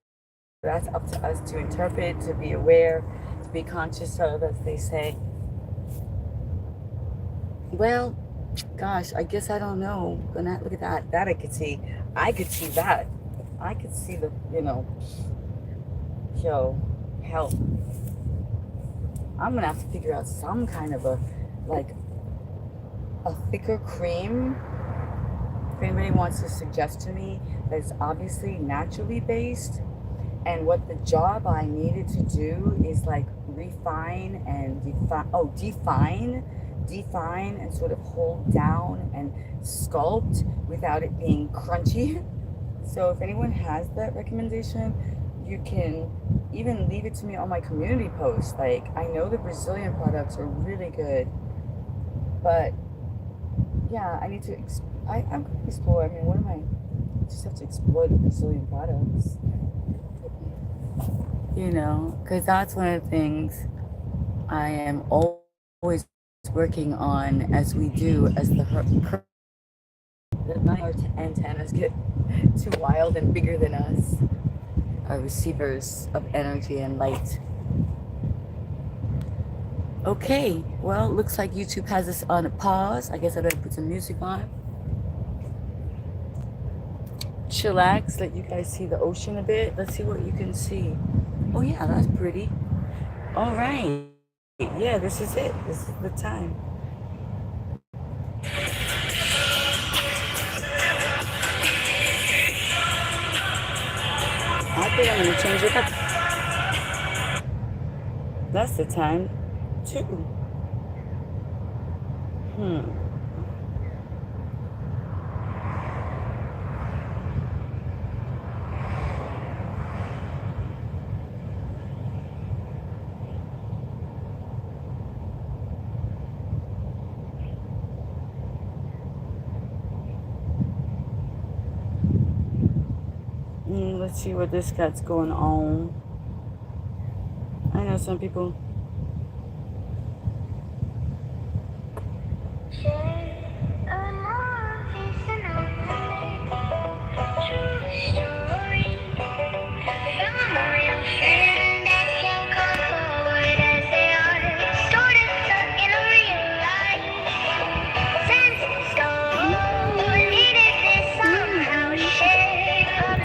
A: that's up to us to interpret, to be aware, to be conscious of, as they say. Well, gosh, I guess I don't know. Gonna look at that. That I could see. I could see that. I could see the, yo, help. I'm gonna have to figure out some kind of like, a thicker cream. If anybody wants to suggest to me that it's obviously naturally based, and what the job I needed to do is like refine and define and sort of hold down and sculpt without it being crunchy. So if anyone has that recommendation, you can even leave it to me on my community post. Like, I know the Brazilian products are really good, but yeah, I need to. I'm going to explore. I mean, what am I? I just have to explore the Brazilian products. Because that's one of the things I am always working on, as we do, as our antennas get too wild and bigger than us, our receivers of energy and light. Okay, well, looks like YouTube has us on a pause. I guess I better put some music on. Chillax, let you guys see the ocean a bit. Let's see what you can see. Oh yeah, that's pretty. All right. Yeah, this is it. This is the time. I think I'm gonna change it up. That's the time too. Let's see what this guy's going on. I know some people.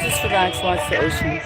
A: Just relax, watch the ocean.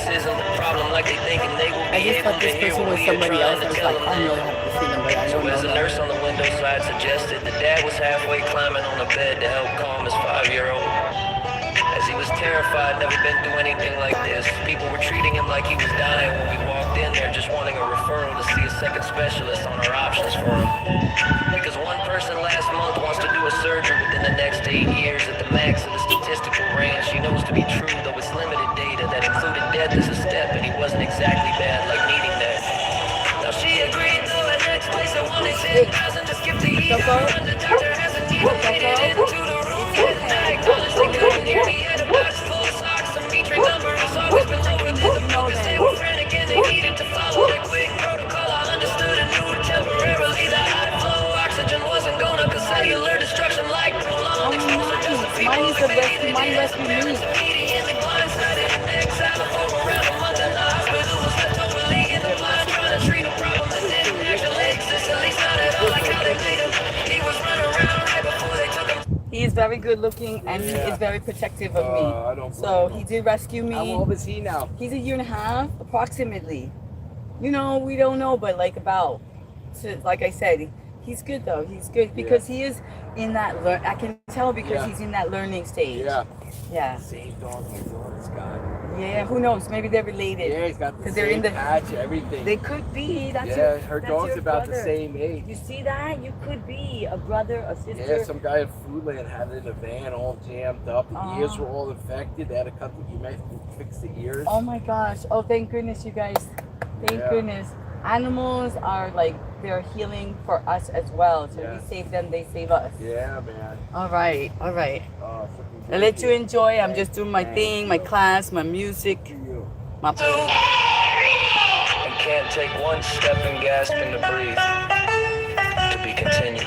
B: this isn't the problem like they think, and they will
A: I
B: be
A: just
B: able
A: thought
B: to
A: this
B: hear
A: person
B: what
A: was
B: we are
A: somebody
B: trying
A: else.
B: to
A: I was
B: tell
A: like,
B: them
A: I know I
B: then.
A: have to see them, but I
B: So
A: don't know
B: as a
A: them.
B: nurse on the window side suggested, the dad was halfway climbing on a bed to help calm his 5-year-old. As he was terrified, never been through anything like this. People were treating him like he was dying when we walked in there, just wanting a referral to see a second specialist on our options for him. Because one person last month wants to do a surgery within the next 8 years at the max of the statistical range she knows to be true, though it's limited data that included death as a step, and he wasn't exactly bad like needing that. Now she agreed, though at next place I wanted
A: Hey,
B: 10,000 to skip the ER,
A: Choco,
B: and the doctor hasn't even made it
A: Choco,
B: into the room
A: it's
B: yet, and I
A: okay.
B: acknowledged they
A: Don't get
B: couldn't hear
A: upset.
B: me. Had about his full socks, a metric number has always been
A: I
B: lower
A: can
B: than
A: let
B: the
A: you know
B: focus. They
A: then.
B: were frantic and they needed to follow the quick protocol. I understood and knew temporarily the high flow oxygen wasn't gonna cause
A: Nice.
B: cellular destruction like prolonged
A: Oh,
B: exposure. Just a
A: nice.
B: few
A: Mine is
B: movie
A: a
B: baby
A: rescue.
B: that
A: Mine
B: did.
A: rescued
B: Parents
A: me.
B: immediately blindsided and exiled for around a month in the hospital. Was left overly in the blind trying to treat a problem that didn't actually exist. At least not at all like how they played him. He was running around right before they took him.
A: He is very good looking and he is
C: Yeah.
A: very protective of me.
C: I don't
A: So
C: blame
A: he
C: him.
A: did rescue
C: How
A: me.
C: old is he now?
A: He's a year and a half, approximately. You know, we don't know, but like about, like I said, he's good though. He's good because he is in that I can tell because
C: Yeah.
A: he's in that learning stage.
C: Yeah.
A: Yeah.
C: Same dog my daughter's got.
A: Yeah. Who knows? Maybe they're related.
C: Yeah, he's got the
A: 'Cause
C: same
A: they're in the
C: patch, everything.
A: They could be. That's
C: yeah, her
A: that's
C: dog's
A: your
C: about
A: brother.
C: the same age.
A: You see that? You could be a brother, a sister.
C: Yeah, some guy in Foodland had it in a van all jammed up. The ears were all infected. They had to cut the, you might fix the ears.
A: Oh my gosh. Oh, thank goodness, you guys. Thank goodness. Animals are like, they're healing for us as well. So we save them, they save us.
C: Yeah, man.
A: All right. All right.
C: Freaking
A: I'll let you
C: good.
A: enjoy. I'm just doing my thing, my class, my music, my.
B: And can't take one step and gasp and to breathe. To be continued.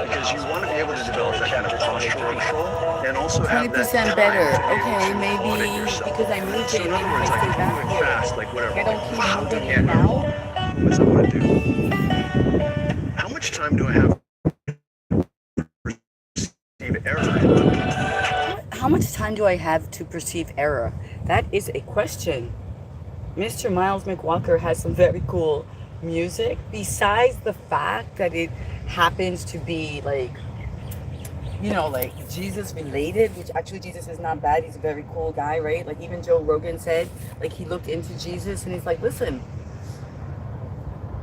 D: Because you want to be able to develop that kind of postural control and also have that
A: 20%
D: time
A: better.
D: to be able
A: Okay,
D: to
A: maybe
D: audit yourself.
A: because I moved
D: So
A: it,
D: in
A: maybe
D: other
A: if
D: words,
A: I
D: like
A: stay back
D: moving
A: here.
D: fast, like whatever.
A: If I don't keep moving
D: Yeah.
A: it now.
D: What is I want to do? How much time do I have to perceive error?
A: How much time do I have to perceive error? That is a question. Mr. Miles McWalker has some very cool music. Besides the fact that it happens to be like, you know, like Jesus related, which actually Jesus is not bad. He's a very cool guy, right? Like even Joe Rogan said, like he looked into Jesus and he's like, listen,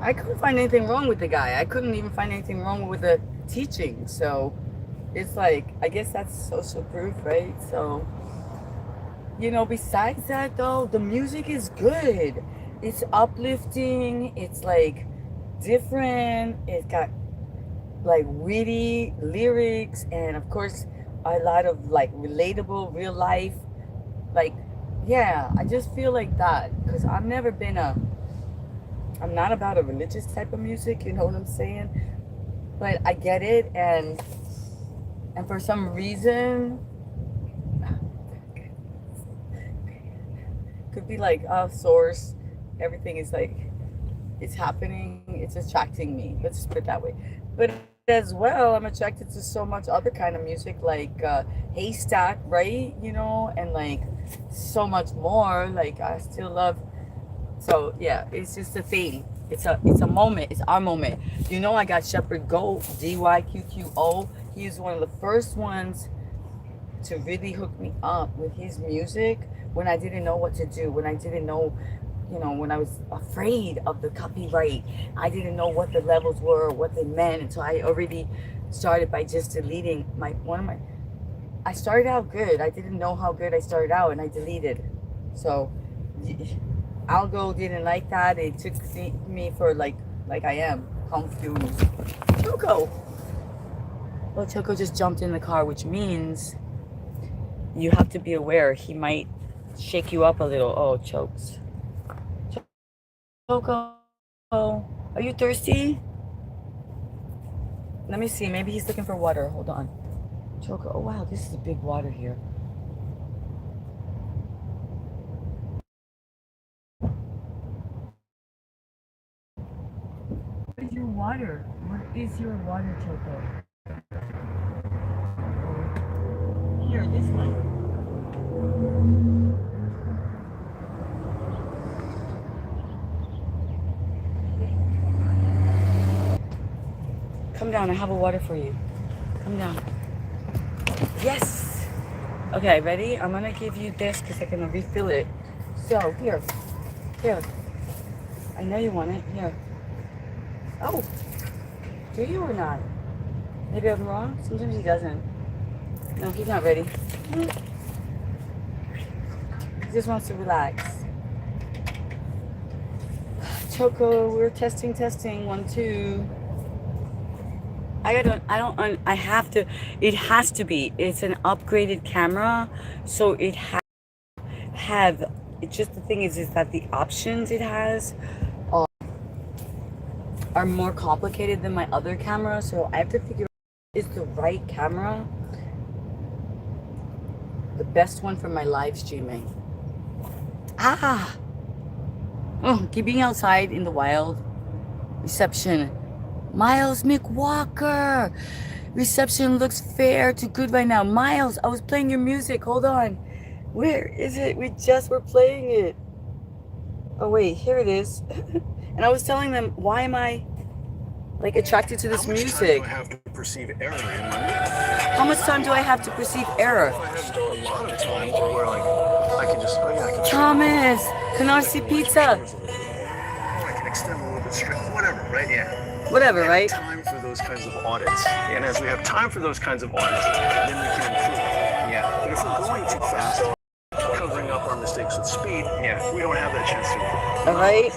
A: I couldn't find anything wrong with the guy. I couldn't even find anything wrong with the teaching. So it's like, I guess that's social proof, right? So, you know, besides that though, the music is good. It's uplifting. It's like different. It's got like witty lyrics and of course a lot of like relatable real life. Like, yeah, I just feel like that because I'm not about a religious type of music, you know what I'm saying? But I get it, and for some reason, could be like source, everything is like, it's happening, it's attracting me. Let's just put it that way. But as well, I'm attracted to so much other kind of music, like Haystack, right? You know, and like so much more. Like I still love. So yeah, it's just a thing. It's a moment. It's our moment. You know, I got Shepherd Goat, DYQQO. He was one of the first ones to really hook me up with his music when I didn't know what to do, when I didn't know, you know, when I was afraid of the copyright. I didn't know what the levels were, what they meant, until I already started by just deleting I started out good. I didn't know how good I started out, and I deleted. So Algo didn't like that. It took me for like I am confused. Choco. Well, Choco just jumped in the car, which means you have to be aware he might shake you up a little. Oh, chokes. Choco, are you thirsty? Let me see. Maybe he's looking for water. Hold on. Choco. Oh, wow. This is a big water here. What do you want? water. What is your water, Choco? Here, this one. Come down, I have a water for you. Come down. Yes! Okay, ready? I'm gonna give you this because I'm gonna refill it. So, here. Here. I know you want it. Here. Oh! Do you or not? Maybe I'm wrong? Sometimes he doesn't. No, he's not ready. He just wants to relax. Choco, we're testing. 1, 2. It has to be. It's an upgraded camera, so it have, it's just the thing is that the options it has are more complicated than my other camera, so I have to figure out is the right camera, the best one for my live streaming. Keeping outside in the wild. Reception. Miles McWalker. Reception looks fair to good right now. Miles, I was playing your music. Hold on. Where is it? We just were playing it. Oh wait, here it is. And I was telling them, why am I like attracted to this music?
D: How much time do I have to perceive error in my movie?
A: How much time do I have to perceive error?
D: I have a lot of time where like I can just
A: Thomas, Canarsie Pizza.
D: I can extend a little bit straight, whatever, right? Yeah.
A: Whatever,
D: We
A: right?
D: have time for those kinds of audits, and as we have time for those kinds of audits, then we can improve. Yeah. But if we're going too fast, covering up our mistakes with speed, we don't have that chance to improve.
A: All right.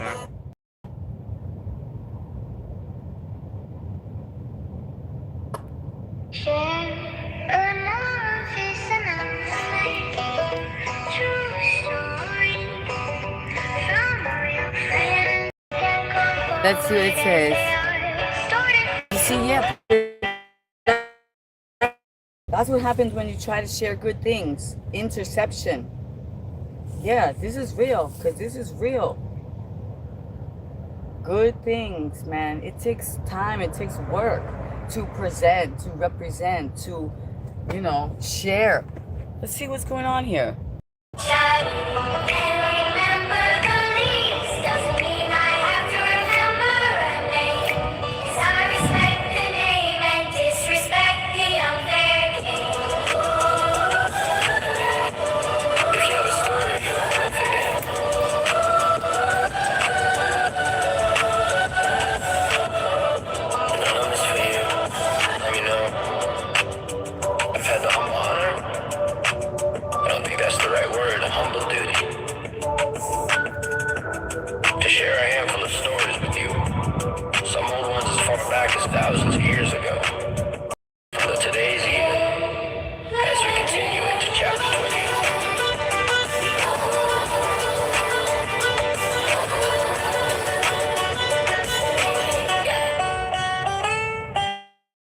A: Let's see what it says. You see, yeah. That's what happens when you try to share good things. Interception. Yeah, this is real, because this is real. Good things, man. It takes time, it takes work to present, to represent, to, share. Let's see what's going on here.
B: Thousands of years ago. So today's even, as we continue into chapter 20.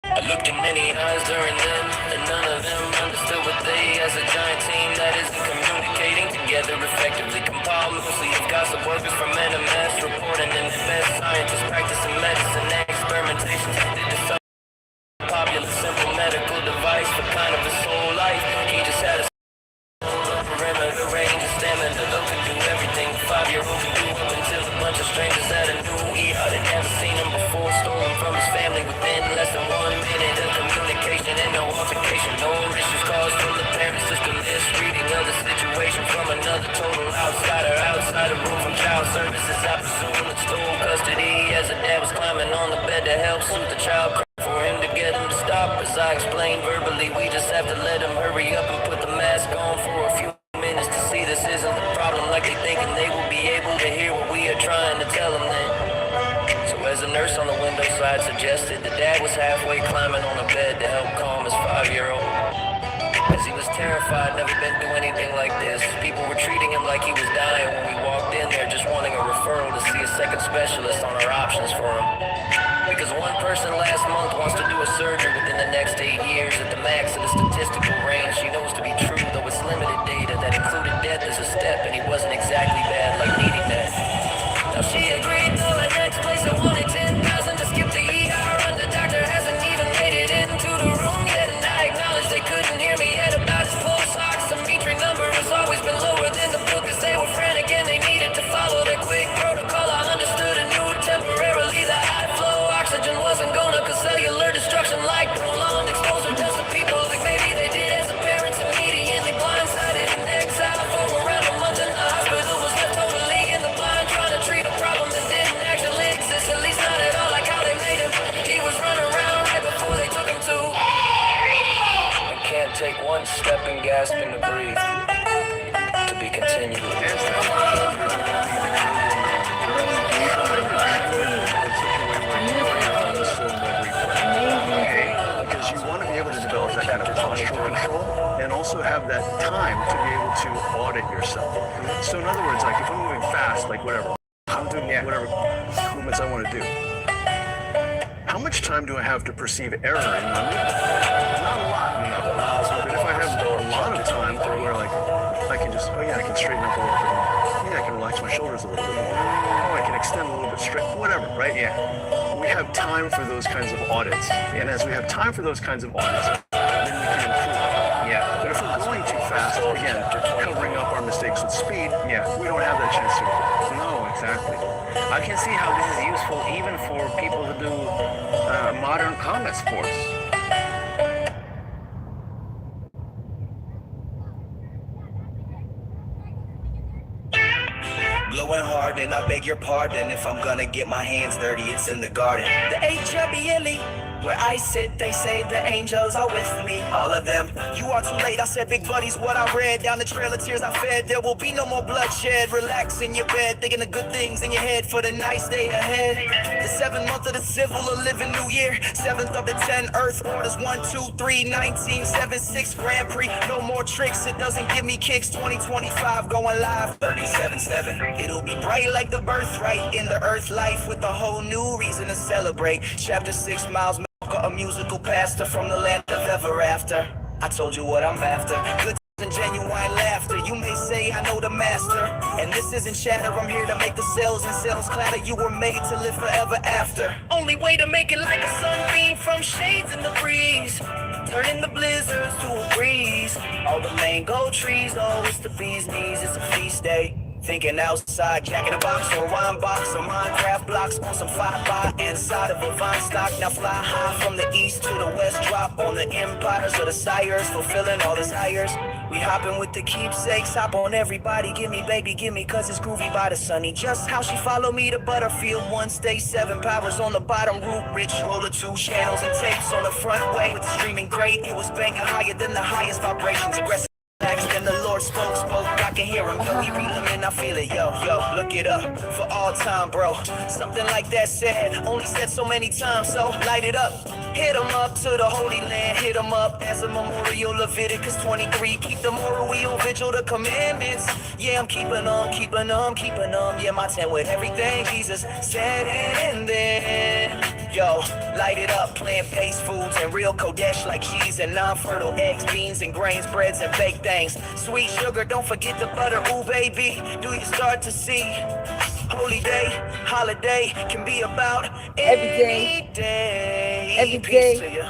B: I looked in many eyes during them, and none of them understood what they, as a giant team that isn't communicating together effectively, compiled mostly of gossip workers from NMS, reporting in the best scientists practicing medicine and experimentation tended to some popular simple medical device for kind of his whole life. He just had a perimeter range of stamina that could do everything 5-year-old could do up until a bunch of strangers at a new ER that never seen him before, stolen from his family within less than 1 minute of communication and no altercation, no issues caused from the parent system, misreading of the situation from another total outsider, outside the room from child services. I presume it's stole custody as the dad was climbing on the bed to help soothe the child. For him to get him to stop, as I explained verbally, we just have to let him hurry up and put the mask on for a few minutes to see this isn't the problem like they think, and they will be able to hear what we are trying to tell them then. So as the nurse on the window side suggested, the dad was halfway climbing on the bed to help calm his 5-year-old. As he was terrified, never been through anything like this. People were treating him like he was dying when we walked in there, just wanting a referral to see a second specialist on our options for him. Because one person last month wants to do a surgery within the next 8 years at the max of the statistical range she knows to be true, though it's limited data that included death as a step, and he wasn't exactly bad like needing that. Now she agreed, though the next place I wanted 10,000 to skip the ER. one stepping, gasping to breathe. To be continued.
D: Because you want to be able to develop that kind of postural control and also have that time to be able to audit yourself. So in other words, like if I'm moving fast, like whatever, I'm doing whatever movements I want to do. How much time do I have to perceive error in my movement? Not a lot. But if I have a lot of time where like I can just, I can straighten up a little bit more. Yeah, I can relax my shoulders a little bit more. Oh, I can extend a little bit straight, whatever, right? Yeah. We have time for those kinds of audits. And as we have time for those kinds of audits, then we can improve. Yeah. But if we're going too fast, again, covering up our mistakes with speed, we don't have that chance to improve.
E: No, exactly. I can see how this is useful even for people who do modern combat sports.
F: Blowing hard, and I beg your pardon if I'm gonna get my hands dirty, it's in the garden. The H-U-B-L-E, where I sit, they say the angels are with me. All of them, you are too late, I said big buddies, what I read. Down the trail of tears I fed, there will be no more bloodshed. Relax in your bed, thinking of good things in your head for the nice day ahead. The 7th month of the civil, a living new year. 7th of the 10 earth orders, 1, 2, 3, 1976 Grand Prix. No more tricks, it doesn't give me kicks. 2025 going live, 37-7. It'll be bright like the birthright in the earth life with a whole new reason to celebrate. Chapter 6 miles, a musical pastor from the land of ever after. I told you what I'm after. Good and genuine laughter. You may say I know the master, and this isn't chatter. I'm here to make the cells and cells clatter. You were made to live forever after. Only way to make it like a sunbeam from shades in the breeze, turning the blizzards to a breeze. All the mango trees, oh, it's the bee's knees. It's a feast day. Thinking outside, Jack in a box or wine box or Minecraft blocks on some 5x inside of a vine stock. Now fly high from the east to the west, drop on the empires of the sires, fulfilling all desires. We hopping with the keepsakes, hop on everybody, give me baby, give me, cause it's groovy by the sunny. Just how she follow me to Butterfield, 1 stage 7 powers on the bottom, root rich, roller 2 channels and tapes on the front way. With the streaming great, it was banging higher than the highest vibrations, aggressive. Then the Lord spoke, I can hear him, yo, he read him and I feel it, yo, look it up, for all time, bro, something like that said, only said so many times, so light it up, hit him up to the Holy Land, hit him up as a memorial, Leviticus 23, keep the moral wheel, vigil the commandments, yeah, I'm keeping them, yeah, my 10 with everything Jesus said, and then, yo, light it up, plant-based foods and real Kodesh like cheese and non-fertile eggs, beans and grains, breads and baked things. Sweet sugar, don't forget the butter, ooh baby. Do you start to see? Holy day, holiday can be about
A: every day. Every day.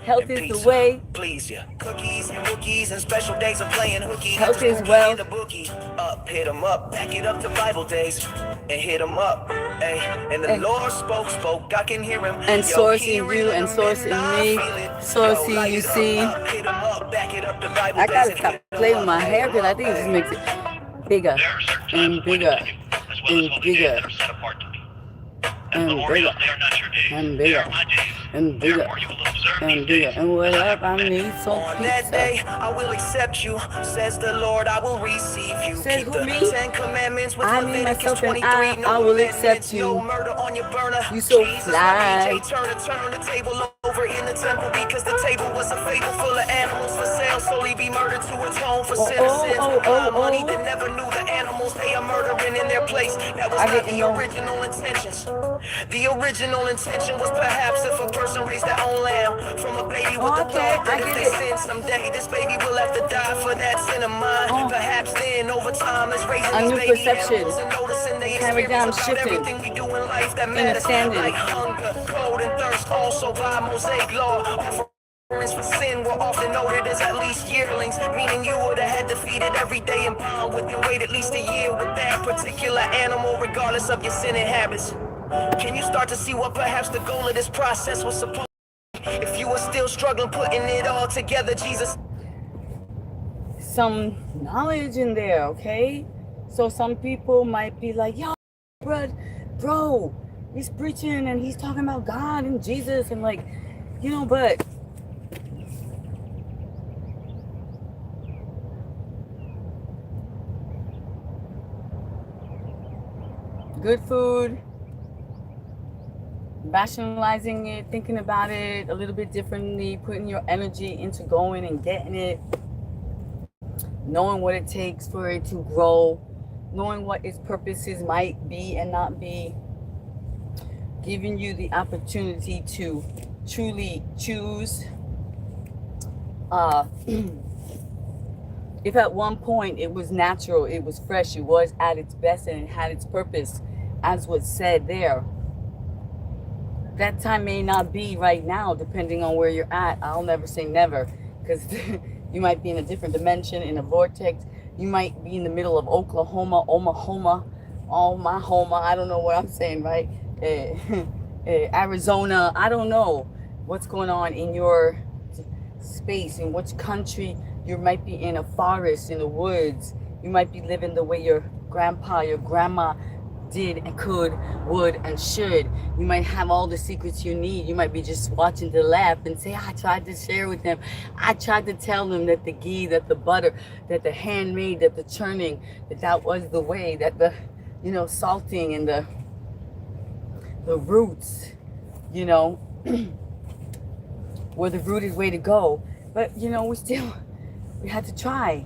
A: Health is the way.
F: Please ya. Cookies and rookies and special days of playing hooky.
A: Health is well.
F: The bookie. Up, hit 'em up, back it up to Bible days and hit 'em up. Hey, and the Lord spoke, I can hear him.
A: And source in you and source in me. Source in you see. I gotta stop playing with my hair because I think it just makes it bigger and bigger and bigger and bigger and bigger and bigger and bigger and whatever I need some
F: on that day
A: pizza.
F: I will accept you, says the Lord, I will receive you.
A: Says
F: Keep
A: who,
F: the
A: me?
F: 10 commandments with
A: I mean
F: Leviticus
A: myself and
F: 23,
A: I will accept
F: amendments,
A: you.
F: no murder on your burner.
A: You so
F: Jesus,
A: fly.
F: my DJ, turn the table over in the temple because the table was a fable full of animals for sale. Solely be murdered to atone for citizens. Money that never knew the animals they are murdering in their place. That was not the original intentions. The original intention was perhaps if a person raised their own lamb from a baby with the thought that if they sin someday, this baby will have to die for that sin of mine. Perhaps then over time as raising
A: A
F: these
A: new
F: baby
A: perception.
F: animals and noticing they
A: Paradigm
F: experience about
A: shifting.
F: everything we do in life that matters,
A: Understanding.
F: like hunger, cold, and thirst. Also by Mosaic law, offerings for sin were often noted as at least yearlings, meaning you would have had to feed it every day and pound with and wait at least a year with that particular animal, regardless of your sinning habits. Can you start to see what perhaps the goal of this process was supposed to be? If you were still struggling putting it all together, Jesus.
A: Some knowledge in there, okay? So some people might be like, yo, bro, he's preaching and he's talking about God and Jesus and like, but good food, rationalizing it, thinking about it a little bit differently, putting your energy into going and getting it, knowing what it takes for it to grow, knowing what its purposes might be and not be, giving you the opportunity to truly choose. If at one point it was natural, it was fresh, it was at its best, and it had its purpose, as was said there, that time may not be right now, depending on where you're at. I'll never say never, because you might be in a different dimension, in a vortex. You might be in the middle of Oklahoma, Oklahoma, I don't know what I'm saying, right? Arizona, I don't know what's going on in your space, in which country. You might be in a forest, in the woods. You might be living the way your grandpa, your grandma did and could, would, and should. You might have all the secrets you need. You might be just watching to laugh and say, I tried to share with them. I tried to tell them that the ghee, that the butter, that the handmade, that the churning, that was the way, that the, salting and the roots, were the rooted way to go. But, we had to try.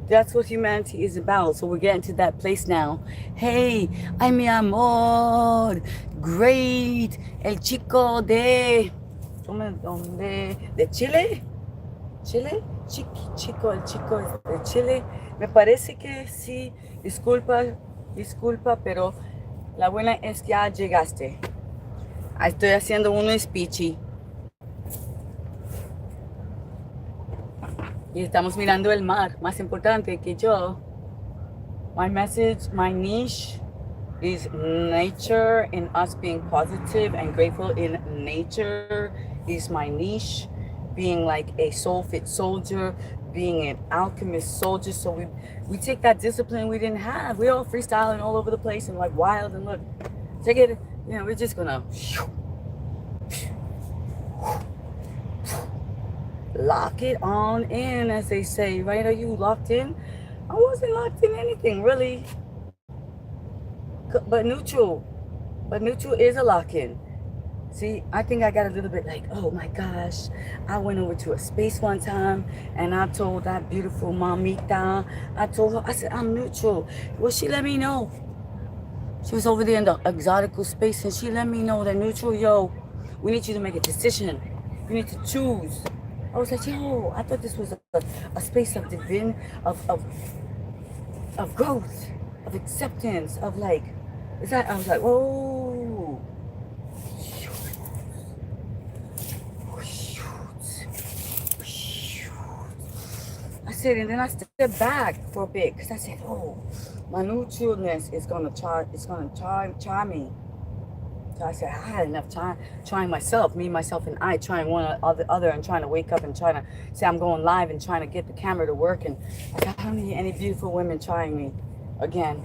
A: That's what humanity is about. So we're getting to that place now. Hey, ay mi amor, great, el chico de Chile, chico, el chico de Chile. Me parece que sí. Disculpa, pero la buena es que ya llegaste. Estoy haciendo un speechy. Y estamos mirando el mar, más importante que yo. My message, my niche is nature and us being positive and grateful in nature is my niche. Being like a soul fit soldier, being an alchemist soldier. So we take that discipline we didn't have. We're all freestyling all over the place and like wild, and look, take it, we're just gonna lock it on in, as they say, right? Are you locked in? I wasn't locked in anything, really. But neutral is a lock-in. See, I think I got a little bit like, oh my gosh, I went over to a space one time and I told that beautiful mamita, I said, I'm neutral. Well, she let me know. She was over there in the exotical space and she let me know that neutral, we need you to make a decision. You need to choose. I was like, I thought this was a space of of growth, of acceptance, of like, I was like, whoa. I said, and then I stepped back for a bit because I said, my neutralness is gonna try me. So I said, I had enough time trying myself, myself, and I, trying one or the other and trying to wake up and trying to say I'm going live and trying to get the camera to work. And I said, I don't need any beautiful women trying me again.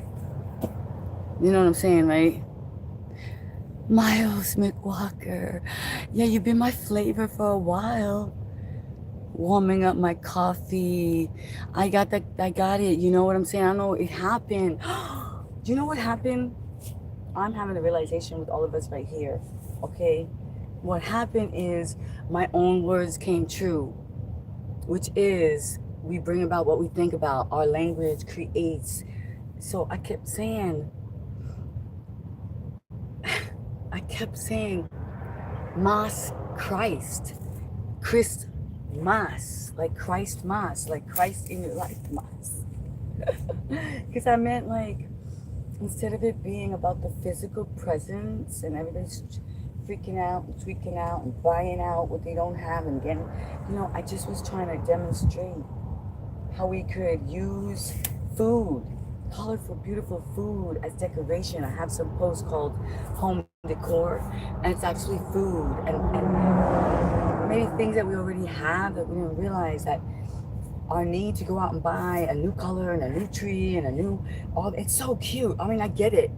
A: You know what I'm saying, right? Miles McWalker. Yeah, you've been my flavor for a while. Warming up my coffee. I got it. You know what I'm saying? I know it happened. Do you know what happened? I'm having a realization with all of us right here, okay? What happened is my own words came true, which is we bring about what we think about. Our language creates. So I kept saying, Mas Christ. Christ Mas, like Christ Mas, like Christ in your life Mas. Because I meant like, instead of it being about the physical presence and everybody's freaking out and tweaking out and buying out what they don't have and getting, I just was trying to demonstrate how we could use food, colorful, beautiful food as decoration. I have some posts called Home Decor, and it's actually food and maybe things that we already have that we didn't realize, that our need to go out and buy a new color and a new tree and it's so cute. I mean, I get it.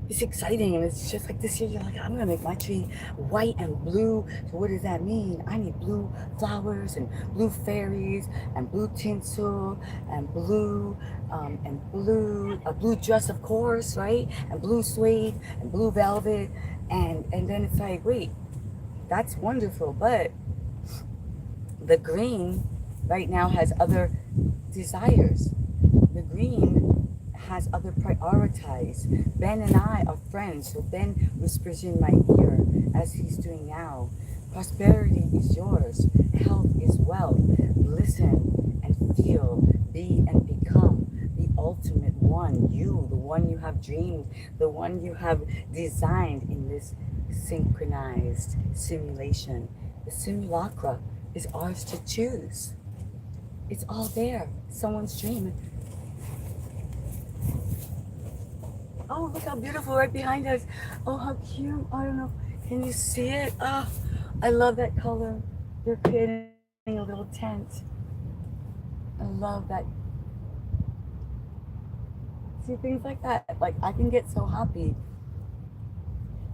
A: it's exciting, and it's just like this year you're like, I'm gonna make my tree white and blue. So what does that mean? I need blue flowers and blue fairies and blue tinsel and blue a blue dress, of course, right? And blue suede and blue velvet, and then it's like, wait, that's wonderful, but the green right now has other desires. The green has other priorities. Ben and I are friends, so Ben whispers in my ear, as he's doing now, prosperity is yours, health is wealth. Listen and feel, be and become the ultimate one, you, the one you have dreamed, the one you have designed in this synchronized simulation. The simulacra is ours to choose. It's all there. Someone's dream. Oh, look how beautiful right behind us. Oh, how cute. I don't know. Can you see it? Oh, I love that color. They're creating a little tent. I love that. See, things like that. Like, I can get so happy.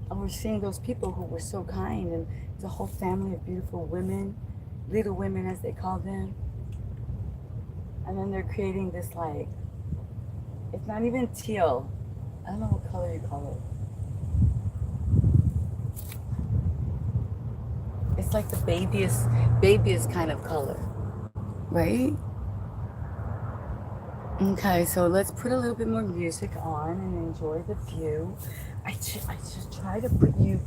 A: And we're seeing those people who were so kind, and it's a whole family of beautiful women, little women as they call them. And then they're creating this, like, it's not even teal. I don't know what color you call it. It's like the babyest kind of color, right? Okay, so let's put a little bit more music on and enjoy the view. I just try to put you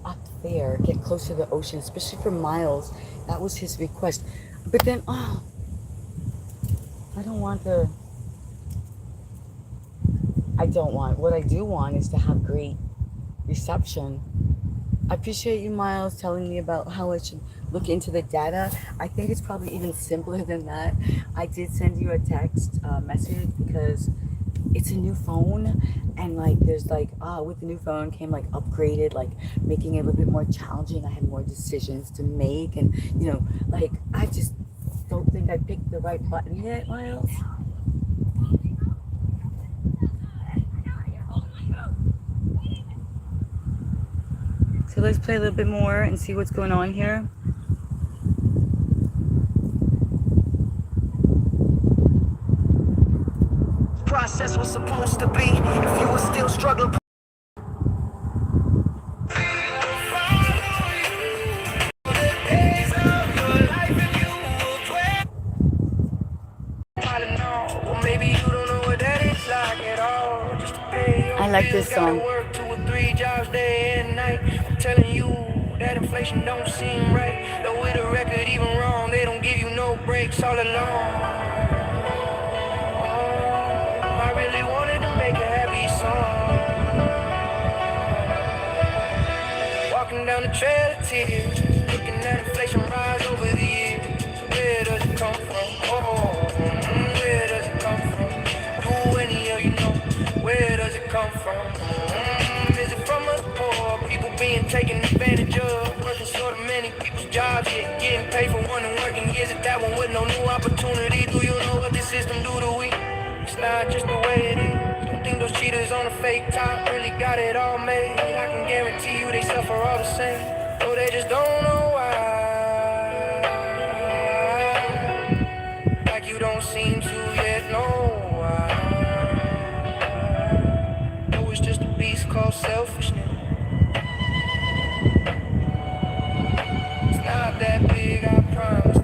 A: up there, get close to the ocean, especially for Miles. That was his request. But then, I don't want, what I do want is to have great reception. I appreciate you, Miles, telling me about how I should look into the data. I think it's probably even simpler than that. I did send you a text message because it's a new phone, and like there's like with the new phone came like upgraded, like making it a little bit more challenging. I had more decisions to make, and like I just don't think I picked the right button yet, Miles. So let's play a little bit more and see what's going on here.
F: Process was supposed to be if you were still struggling.
A: I like this song.
F: Work 2 or 3 jobs day and night. I'm telling you that inflation don't seem right. Though with a record even wrong, they don't give you no breaks all along. I really wanted to make a happy song. Walking down the trail of tears, looking at inflation rise over the years. Where does it come from? Where does it come from? Do any of you know? Where does it come from? Is it from us poor people being taken advantage of? Working so many people's jobs, yet getting paid for one and working years at that one with no new opportunity. Do you know what this system do to we? It's not just the way it is. Don't think those cheaters on the fake top really got it all made. I can guarantee you they suffer all the same. No, they just don't know why. Like you don't seem to yet know why. No, it's just a beast called selfishness. It's not that big, I promise.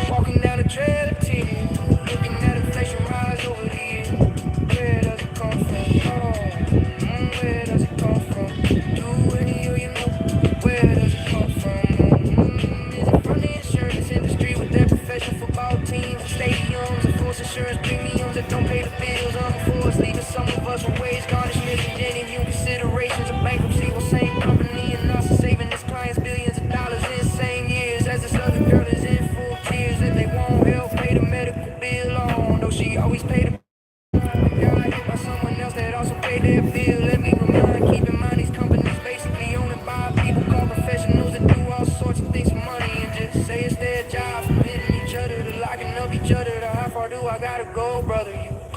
F: Walking down the trail of tears, looking at inflation rise over the years. Where does it come from? Where does it come from? Do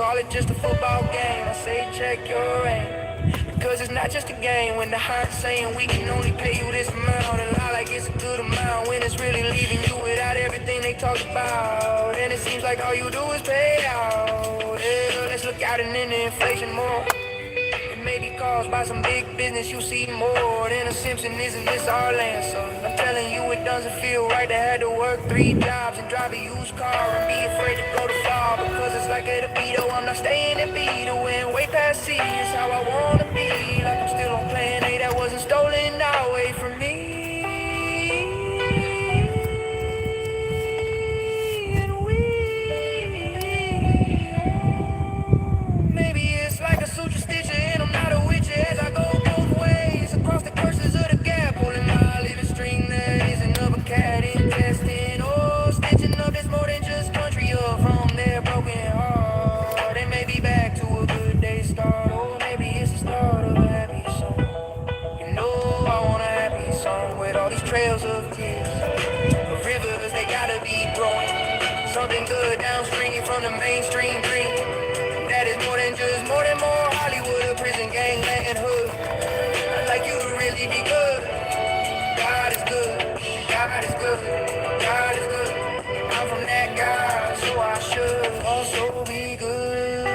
F: call it just a football game. I say check your aim, because it's not just a game. When the heart's saying we can only pay you this amount, and lie like it's a good amount, when it's really leaving you without everything they talked about. And it seems like all you do is pay out. Yeah, let's look out and in the inflation more. It may be caused by some big business. You see more than a Simpson. Isn't this our land, son? I'm telling you, it doesn't feel right to have to work 3 jobs and drive a used car and be afraid to go to far, because it's like a DeVito. I'm not staying in Beto and way past C is how I wanna be. Like I'm still on plan A that wasn't stolen away from me. And maybe it's like a suture stitcher, and I'm not a witcher as I go both ways across the curses of the gap, pulling my living string that isn't of a cat intestine. Oh, stitching up this more than just country up from their broken heart. They may be back to a good day start, or maybe it's the start of a happy song. You know I want a happy song with all these trails of tears, of rivers they gotta be growing. Something good downstream from the mainstream dream. That is more than more Hollywood, a prison gang, and hood. I'd like you to really be good. God is good, God is good, God is good. I'm from that God, so I should also be good.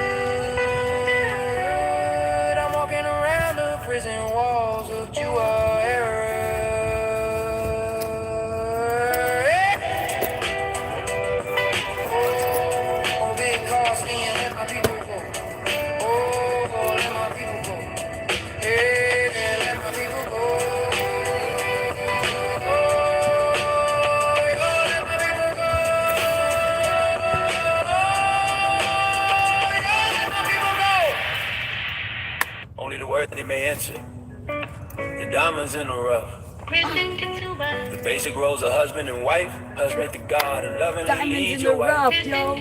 F: I'm walking around the prison walls of Juarez. Oh, big car skiing, let my people go. Oh, let my people go. Hey, let my people go. Oh, let my people go. Oh, let my people go. Only the word that they may enter. The diamonds in the rough. The basic roles of husband and wife. Husband to God and loving and
A: Diamonds
F: lead
A: in
F: your
A: the
F: wife.
A: rough, yo.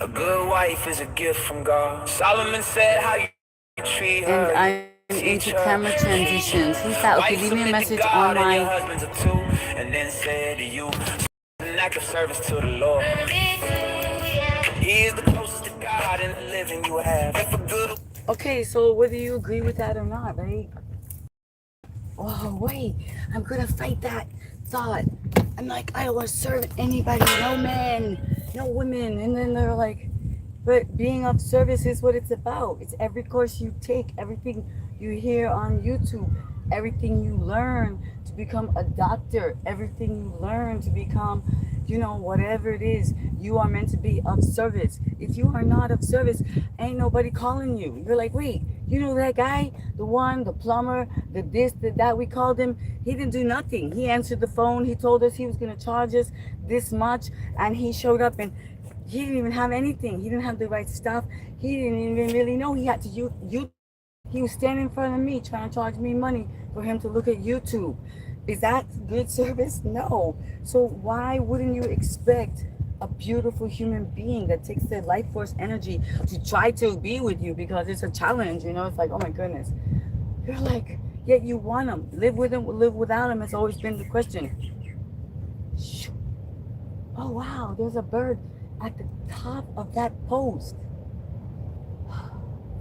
F: A good wife is a gift from God. Solomon said how you treat her.
A: And I'm into camera transitions. Who's that? Okay, leave me a message on
F: And your
A: my...
F: husbands are too. And then said to you, an act of service to the Lord. He is the closest to God in the living you have. If a good
A: Okay, so whether you agree with that or not, right? Oh, wait, I'm gonna fight that thought. I'm like, I don't want to serve anybody, no men, no women. And then they're like, but being of service is what it's about. It's every course you take, everything you hear on YouTube, everything you learn to become a doctor, everything you learn to become, you know, whatever it is, you are meant to be of service. If you are not of service, ain't nobody calling you. You're like, wait, you know that guy, the one, the plumber, the this, the that, we called him. He didn't do nothing. He answered the phone. He told us he was going to charge us this much, and he showed up, and he didn't even have anything. He didn't have the right stuff. He didn't even really know he had to use. He was standing in front of me trying to charge me money for him to look at YouTube. Is that good service? No. So why wouldn't you expect a beautiful human being that takes their life force energy to try to be with you, because it's a challenge, you know? It's like, oh my goodness. You're like, yet you want them. Live with them, live without them. It's always been the question. Oh wow, there's a bird at the top of that post.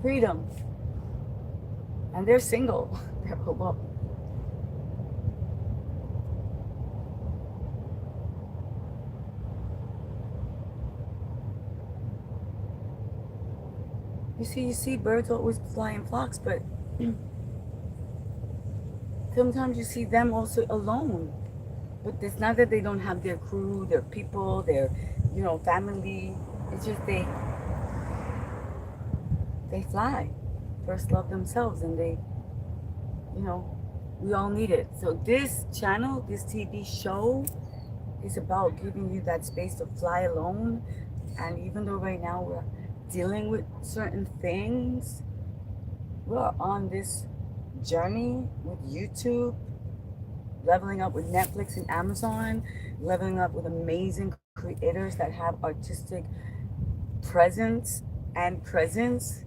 A: Freedom. And they're single. They're alone. You see birds always fly in flocks, but sometimes you see them also alone. But it's not that they don't have their crew, their people, their, you know, family. It's just they fly. First love themselves, and they, you know, we all need it. So this channel, this TV show is about giving you that space to fly alone. And even though right now we're dealing with certain things, we're on this journey with YouTube, leveling up with Netflix and Amazon, leveling up with amazing creators that have artistic presence and presence.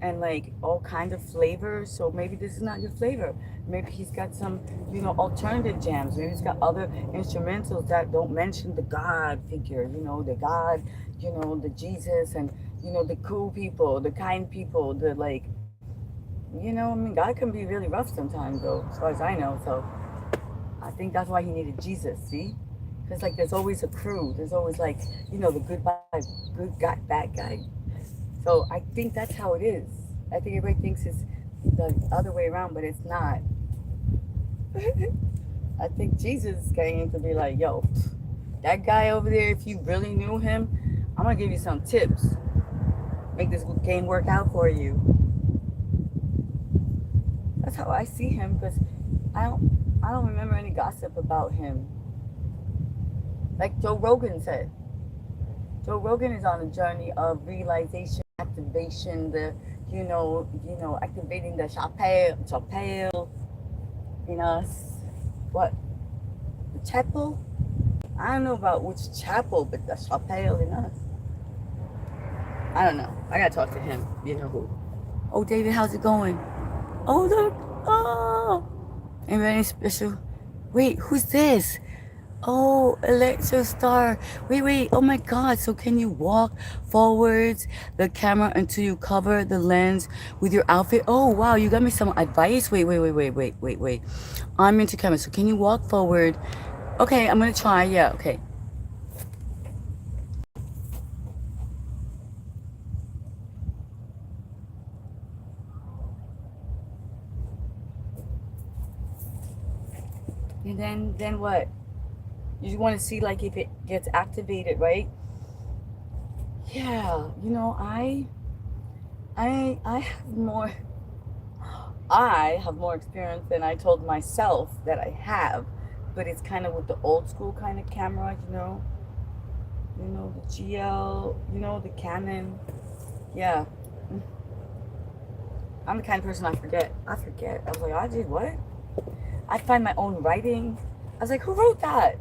A: and like all kinds of flavors. So maybe this is not your flavor. Maybe he's got some, alternative jams. Maybe he's got other instrumentals that don't mention the God figure, the God, the Jesus, and the cool people, the kind people, the like, I mean, God can be really rough sometimes, though, as far as I know. So I think that's why he needed Jesus. See, because like there's always a crew. There's always like, the good guy, bad guy. So I think that's how it is. I think everybody thinks it's the other way around, but it's not. I think Jesus came to be like, yo, that guy over there, if you really knew him, I'm gonna give you some tips. Make this game work out for you. That's how I see him, because I don't remember any gossip about him. Like Joe Rogan said. Joe Rogan is on a journey of realization, activation, activating the chapel in us. What? The chapel? I don't know about which chapel, but the chapel in us. I don't know. I gotta talk to him. You know who? Oh, David, how's it going? Oh, look. Oh. Anybody special? Wait, who's this? Oh, Electro Star. Wait. Oh my God. So can you walk forwards the camera until you cover the lens with your outfit? Oh, wow. You got me some advice. Wait. I'm into camera. So can you walk forward? Okay, I'm going to try. Yeah, okay. And then what? You want to see like if it gets activated, right? Yeah, I have more experience than I told myself that I have, but it's kind of with the old school kind of camera, the GL, the Canon. Yeah, I'm the kind of person I forget. I was like, I did what? I find my own writing. I was like, who wrote that?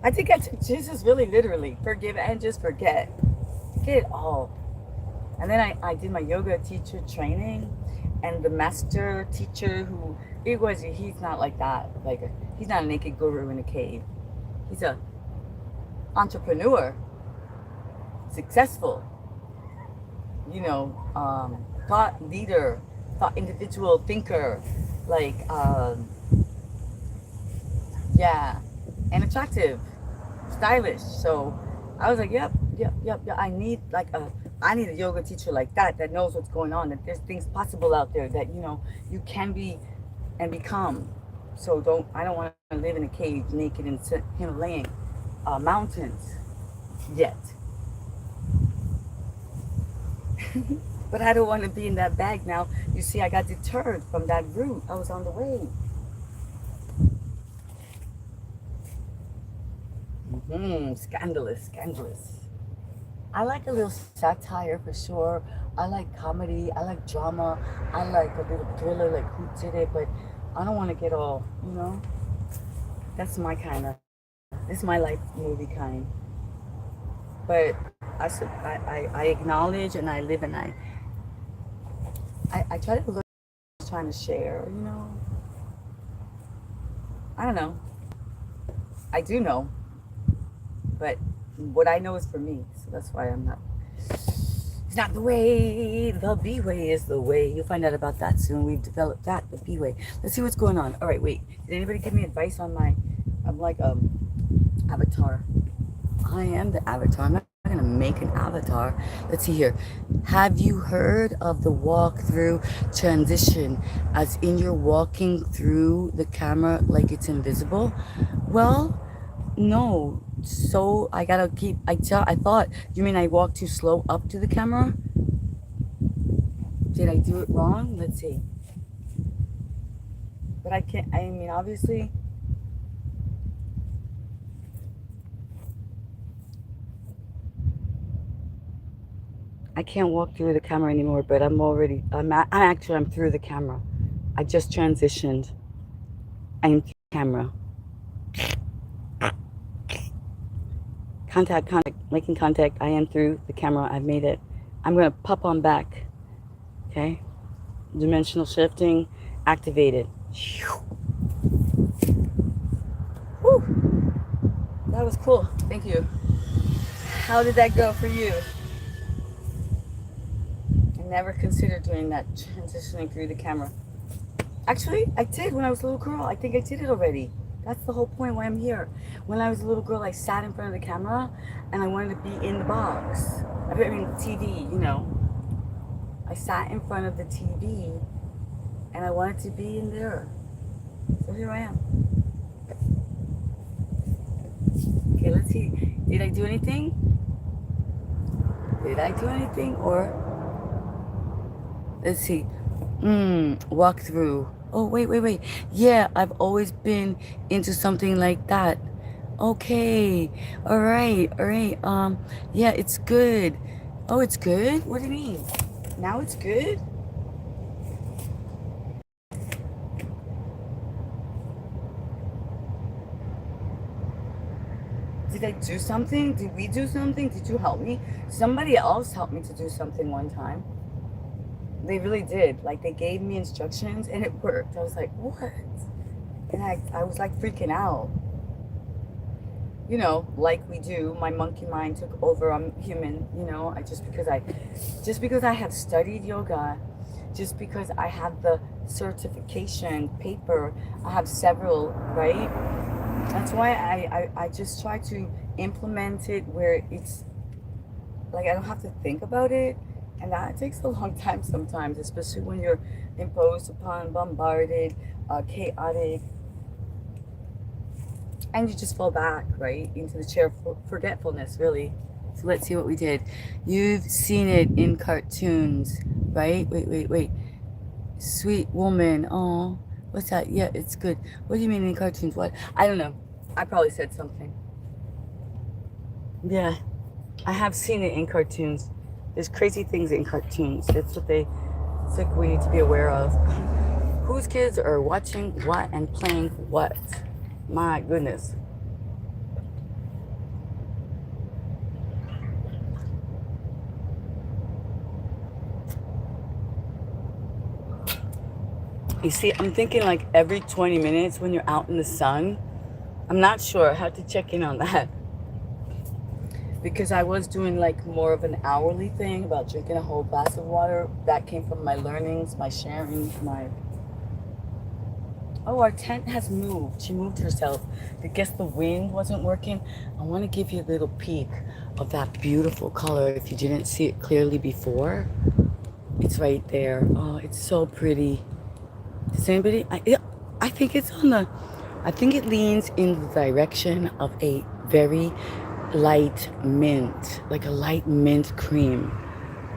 A: I think I took Jesus really literally. Forgive and just forget. Forget it all. And then I did my yoga teacher training, and the master teacher he's not like that. Like, he's not a naked guru in a cave. He's a entrepreneur, successful, thought leader, thought individual thinker, like, and attractive, stylish. So I was like, yep. I need a yoga teacher like that knows what's going on, that there's things possible out there that, you can be and become. So I don't want to live in a cave naked in Himalayan mountains yet. But I don't want to be in that bag now. You see, I got deterred from that route. I was on the way. Scandalous. I like a little satire for sure. I like comedy. I like drama. I like a little thriller, like who did it. But I don't want to get all, That's my kind of. This is my life movie kind. But I acknowledge and I live and I try to look, trying to share, I don't know. I do know. But what I know is for me. So that's why it's not the way. The B way is the way. You'll find out about that soon. We've developed that, the B way. Let's see what's going on. All right, wait. Did anybody give me advice on I'm like avatar. I am the avatar. I'm not going to make an avatar. Let's see here. Have you heard of the walk-through transition, as in you're walking through the camera like it's invisible? Well, no. So I gotta I thought, you mean I walked too slow up to the camera? Did I do it wrong? Let's see. But obviously, I can't walk through the camera anymore, but I'm through the camera. I just transitioned. I'm through the camera. Contact, making contact. I am through the camera. I've made it. I'm gonna pop on back. Okay, dimensional shifting activated. Whew. That was cool. Thank you. How did that go for you? I never considered doing that, transitioning through the camera. Actually, I did when I was a little girl. I think I did it already. That's the whole point why I'm here. When I was a little girl, I sat in front of the camera and I wanted to be in the box. I mean, TV, you know. I sat in front of the TV and I wanted to be in there. So here I am. Okay, let's see. Did I do anything? Did I do anything? Or, let's see. Walk through. Oh, wait. Yeah, I've always been into something like that. Okay. All right. Yeah, it's good. Oh, it's good? What do you mean? Now it's good? Did I do something? Did we do something? Did you help me? Somebody else helped me to do something one time. They really did. Like, they gave me instructions and it worked. I was like, what? And I was like freaking out. You know, like we do. My monkey mind took over. I'm human, you know. Just because I have studied yoga, just because I have the certification paper, I have several, right? That's why I just try to implement it where it's like I don't have to think about it. And that takes a long time sometimes, especially when you're imposed upon, bombarded, chaotic. And you just fall back, right, into the chair of forgetfulness, really. So let's see what we did. You've seen it in cartoons, right? Wait. Sweet woman. Oh, what's that? Yeah, it's good. What do you mean in cartoons? What? I don't know. I probably said something. Yeah, I have seen it in cartoons. There's crazy things in cartoons. It's like we need to be aware of. Whose kids are watching what and playing what? My goodness. You see, I'm thinking like every 20 minutes when you're out in the sun. I'm not sure. I have to check in on that. Because I was doing like more of an hourly thing about drinking a whole glass of water. That came from my learnings, my sharings, my... Oh, our tent has moved. She moved herself. I guess the wind wasn't working. I want to give you a little peek of that beautiful color. If you didn't see it clearly before, it's right there. Oh, it's so pretty. Does anybody? I think it's on the... I think it leans in the direction of a very light mint, like a light mint cream.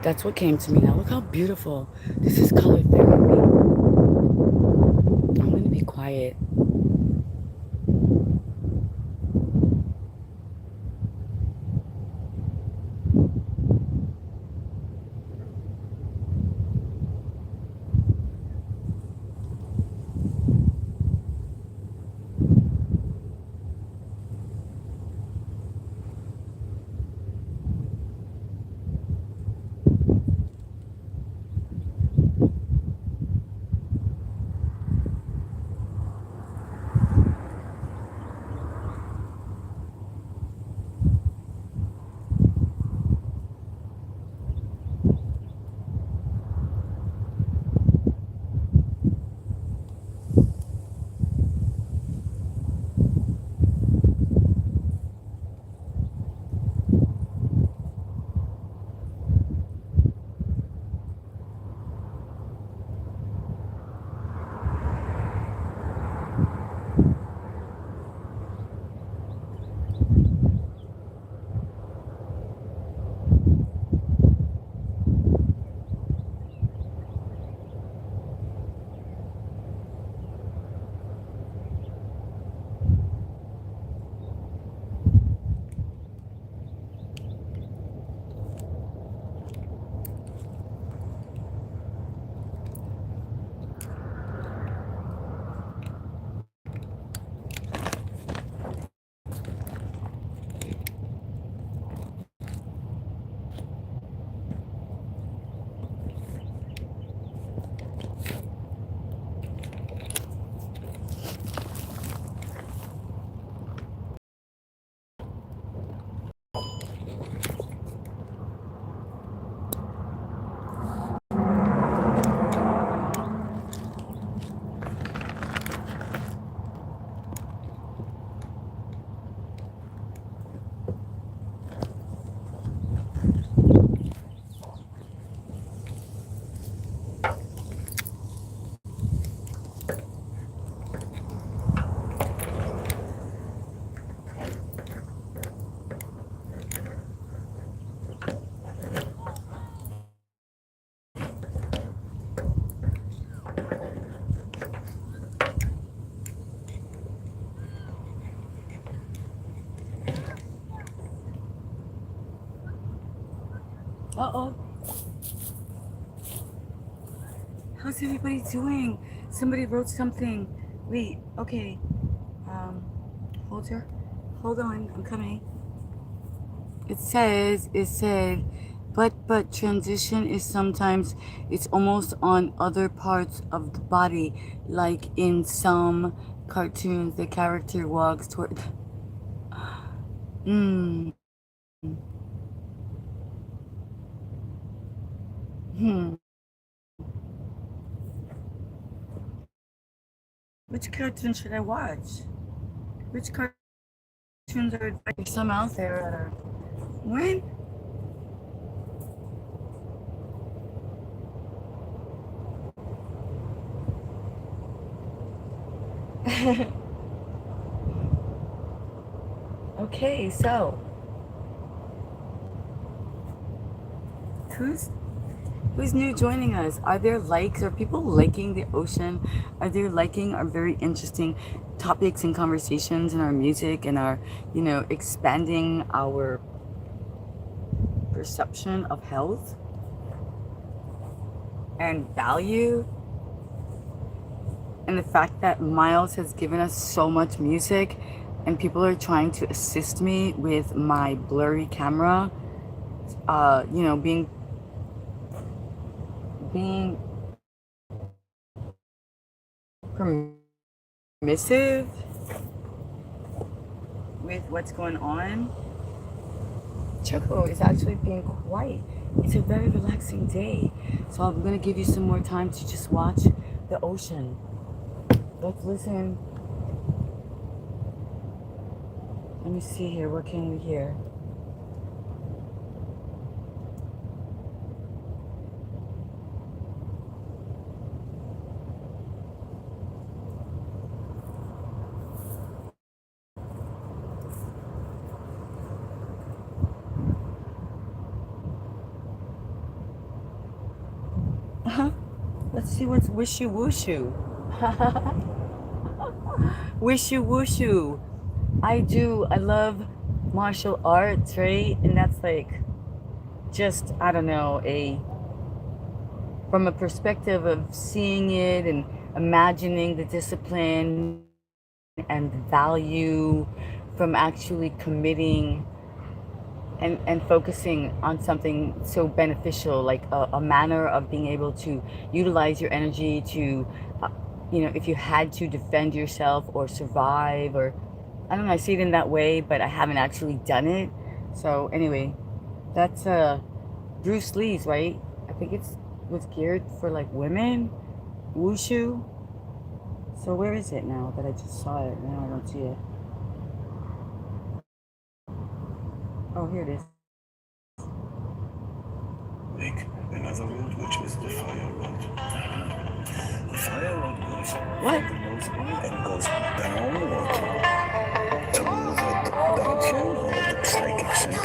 A: That's what came to me. Now look how beautiful. This is color therapy. I'm going to be quiet. How's everybody doing? Somebody wrote something. Wait, okay. Hold on, I'm coming. It said, but transition is sometimes, it's almost on other parts of the body, like in some cartoons, the character walks toward. Hmm. Hmm. Which cartoon should I watch? Which cartoons are like some out there that are when? Okay, so who's new joining us? Are there likes? Are people liking the ocean? Are they liking our very interesting topics and conversations and our music and our, expanding our perception of health and value? And the fact that Miles has given us so much music and people are trying to assist me with my blurry camera, being permissive with what's going on. Choco is actually being quiet. It's a very relaxing day. So I'm gonna give you some more time to just watch the ocean. Let's listen. Let me see here. What can we hear? Let's see what's wishy wooshu. Wishy wooshu. I love martial arts, right? And that's like just, I don't know, from a perspective of seeing it and imagining the discipline and the value from actually committing and focusing on something so beneficial, like a manner of being able to utilize your energy to, if you had to defend yourself or survive, or I don't know, I see it in that way, but I haven't actually done it. So anyway, that's Bruce Lee's, right? I think was geared for like women, wushu. So where is it now that I just saw it? Now I don't see it. Oh, here it is.
D: Make another road, which is the fire road. The fire road goes
A: What?
D: and goes downward to the downflow or the psychic center.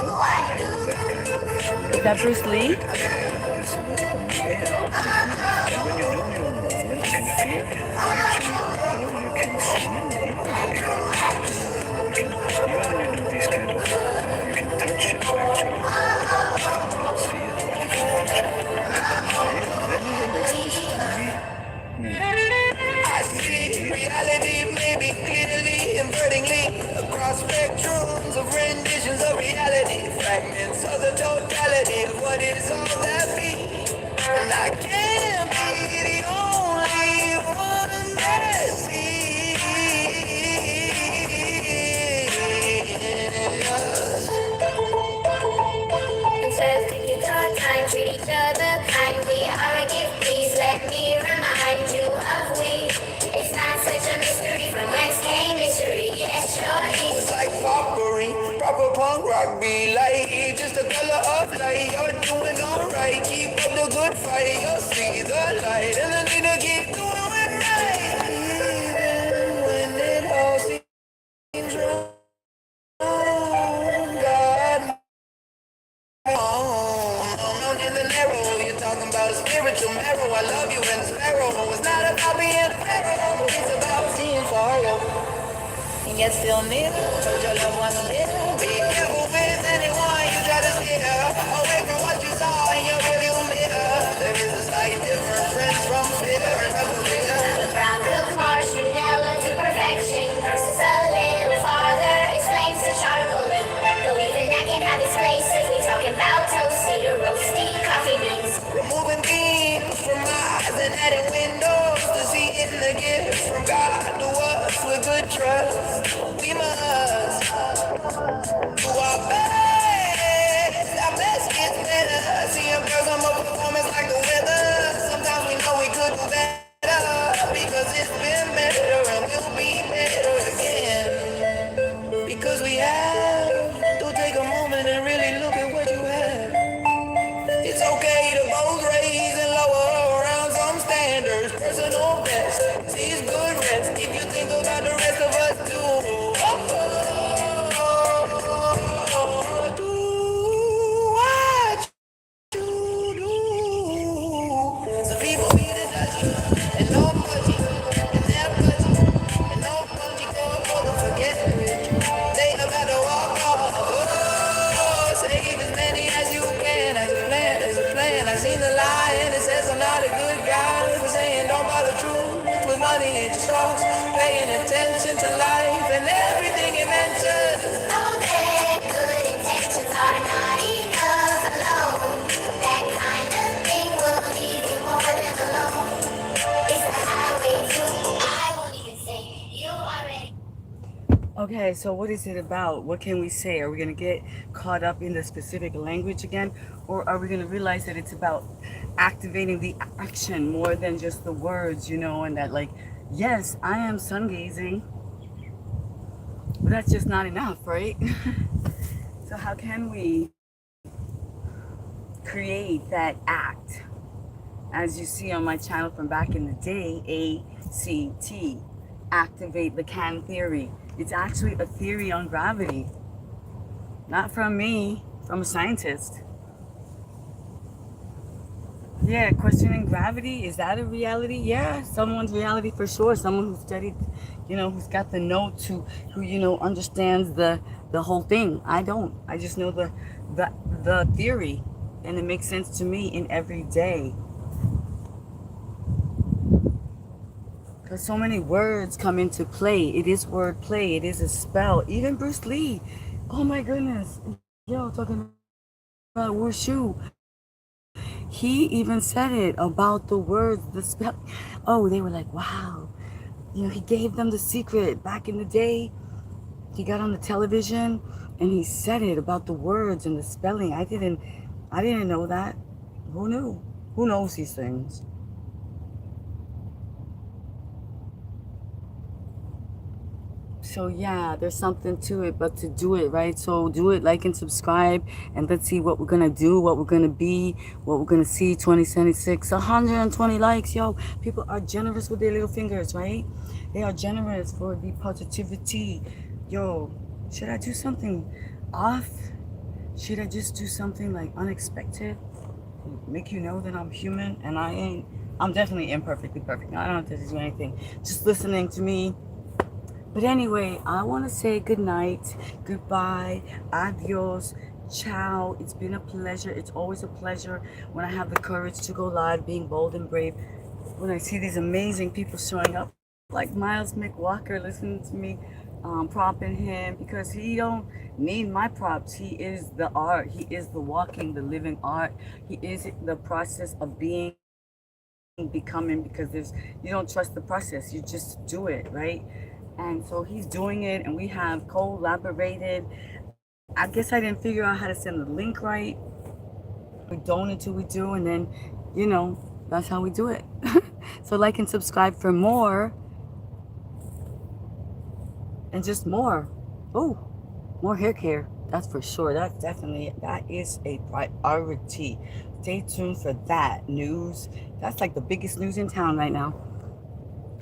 D: That kind of
A: Is that Bruce Lee?
D: is and when you're doing your movement, you can feel it. Actually, you can see even when you do these kind of, you can touch it actually. You don't see it, but you can touch it. Then the next is
F: I see reality, maybe clearly, invertingly, across spectrums of renditions of reality, fragments of the totality of what is all that be. And I can't be the only one that sees.
G: Instead of taking our time, treat each other kindly. Our gift, please let me remind you of we. It's not such a mystery from whence came mystery. Yes, sure
F: It's like poppery, proper punk rock be like just the color of light. You're doing alright, keep up the good fight. You'll see the light, and the need to keep doing it right. Even when it all seems wrong, God. I'm in the narrow, you're talking about a spiritual marrow. I love you and the sparrow. It's not about being a pharaoh, it's about seeing far and yet still near. Told your loved ones live. Be careful with anyone you try to steer away from what you saw in your rearview mirror. There is a slight difference from fear. and a gift from God to us with good trust. We must do our best. Our best gets better. Seeing girls on my performance like the weather. Sometimes we know we could do better because it's been better and we'll be better again. Because we have to take a moment and really look at what you have. It's okay to both raise and lower around some standards. Personal best sees good rest if you think about the rest of us too. Do what you do. Some people be the dutchie and no budgie, and they're budgie, and no budgie going for the forget rich. They about to walk off. Save as many as you can, as a plan. I seen the lie and it says I'm not a good guy for saying don't buy the truth with money it just costs. Paying attention to life and everything it mentions.
G: Know that good intentions are not enough alone. That kind of thing will leave you more than alone. It's the highway to I won't even say you already.
A: Okay, so what is it about? What can we say? Are we going to get caught up in the specific language again? Or are we going to realize that it's about activating the action more than just the words, you know, and that like, yes, I am sun gazing, but that's just not enough, right? So how can we create that act? As you see on my channel from back in the day, ACT, activate Lacan theory. It's actually a theory on gravity. Not from me, from a scientist. Yeah, questioning gravity, is that a reality? Yeah, someone's reality for sure. Someone who studied, you know, who's got the notes, who you know, understands the whole thing. I don't. I just know the theory, and it makes sense to me in every day. Because so many words come into play. It is word play. It is a spell. Even Bruce Lee. Oh my goodness. Yo, talking about wushu. He even said it about the words, the spell. Oh, they were like, wow. You know, he gave them the secret. Back in the day, he got on the television and he said it about the words and the spelling. I didn't know that. Who knew? Who knows these things? So yeah, there's something to it, but to do it, right? So do it, like and subscribe, and let's see what we're gonna do, what we're gonna be, what we're gonna see. 2076, 120 likes. Yo, people are generous with their little fingers, right? They are generous for the positivity. Yo, should I do something off? Should I just do something like unexpected? Make you know that I'm human and I ain't. I'm definitely imperfectly perfect. I don't have to do anything. Just listening to me. But anyway, I want to say good night, goodbye, adios, ciao. It's been a pleasure. It's always a pleasure when I have the courage to go live, being bold and brave. When I see these amazing people showing up, like Miles McWalker, listening to me, propping him, because he don't need my props. He is the art. He is the walking, the living art. He is the process of being, becoming, because you don't trust the process. You just do it, right? And so he's doing it, and we have collaborated. I guess I didn't figure out how to send the link right. We don't until we do, and then, you know, that's how we do it. So like and subscribe for more. And just more. Oh, more hair care. That's for sure. That is a priority. Stay tuned for that news. That's like the biggest news in town right now.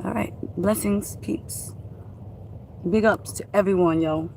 A: All right. Blessings, peeps. Big ups to everyone, yo.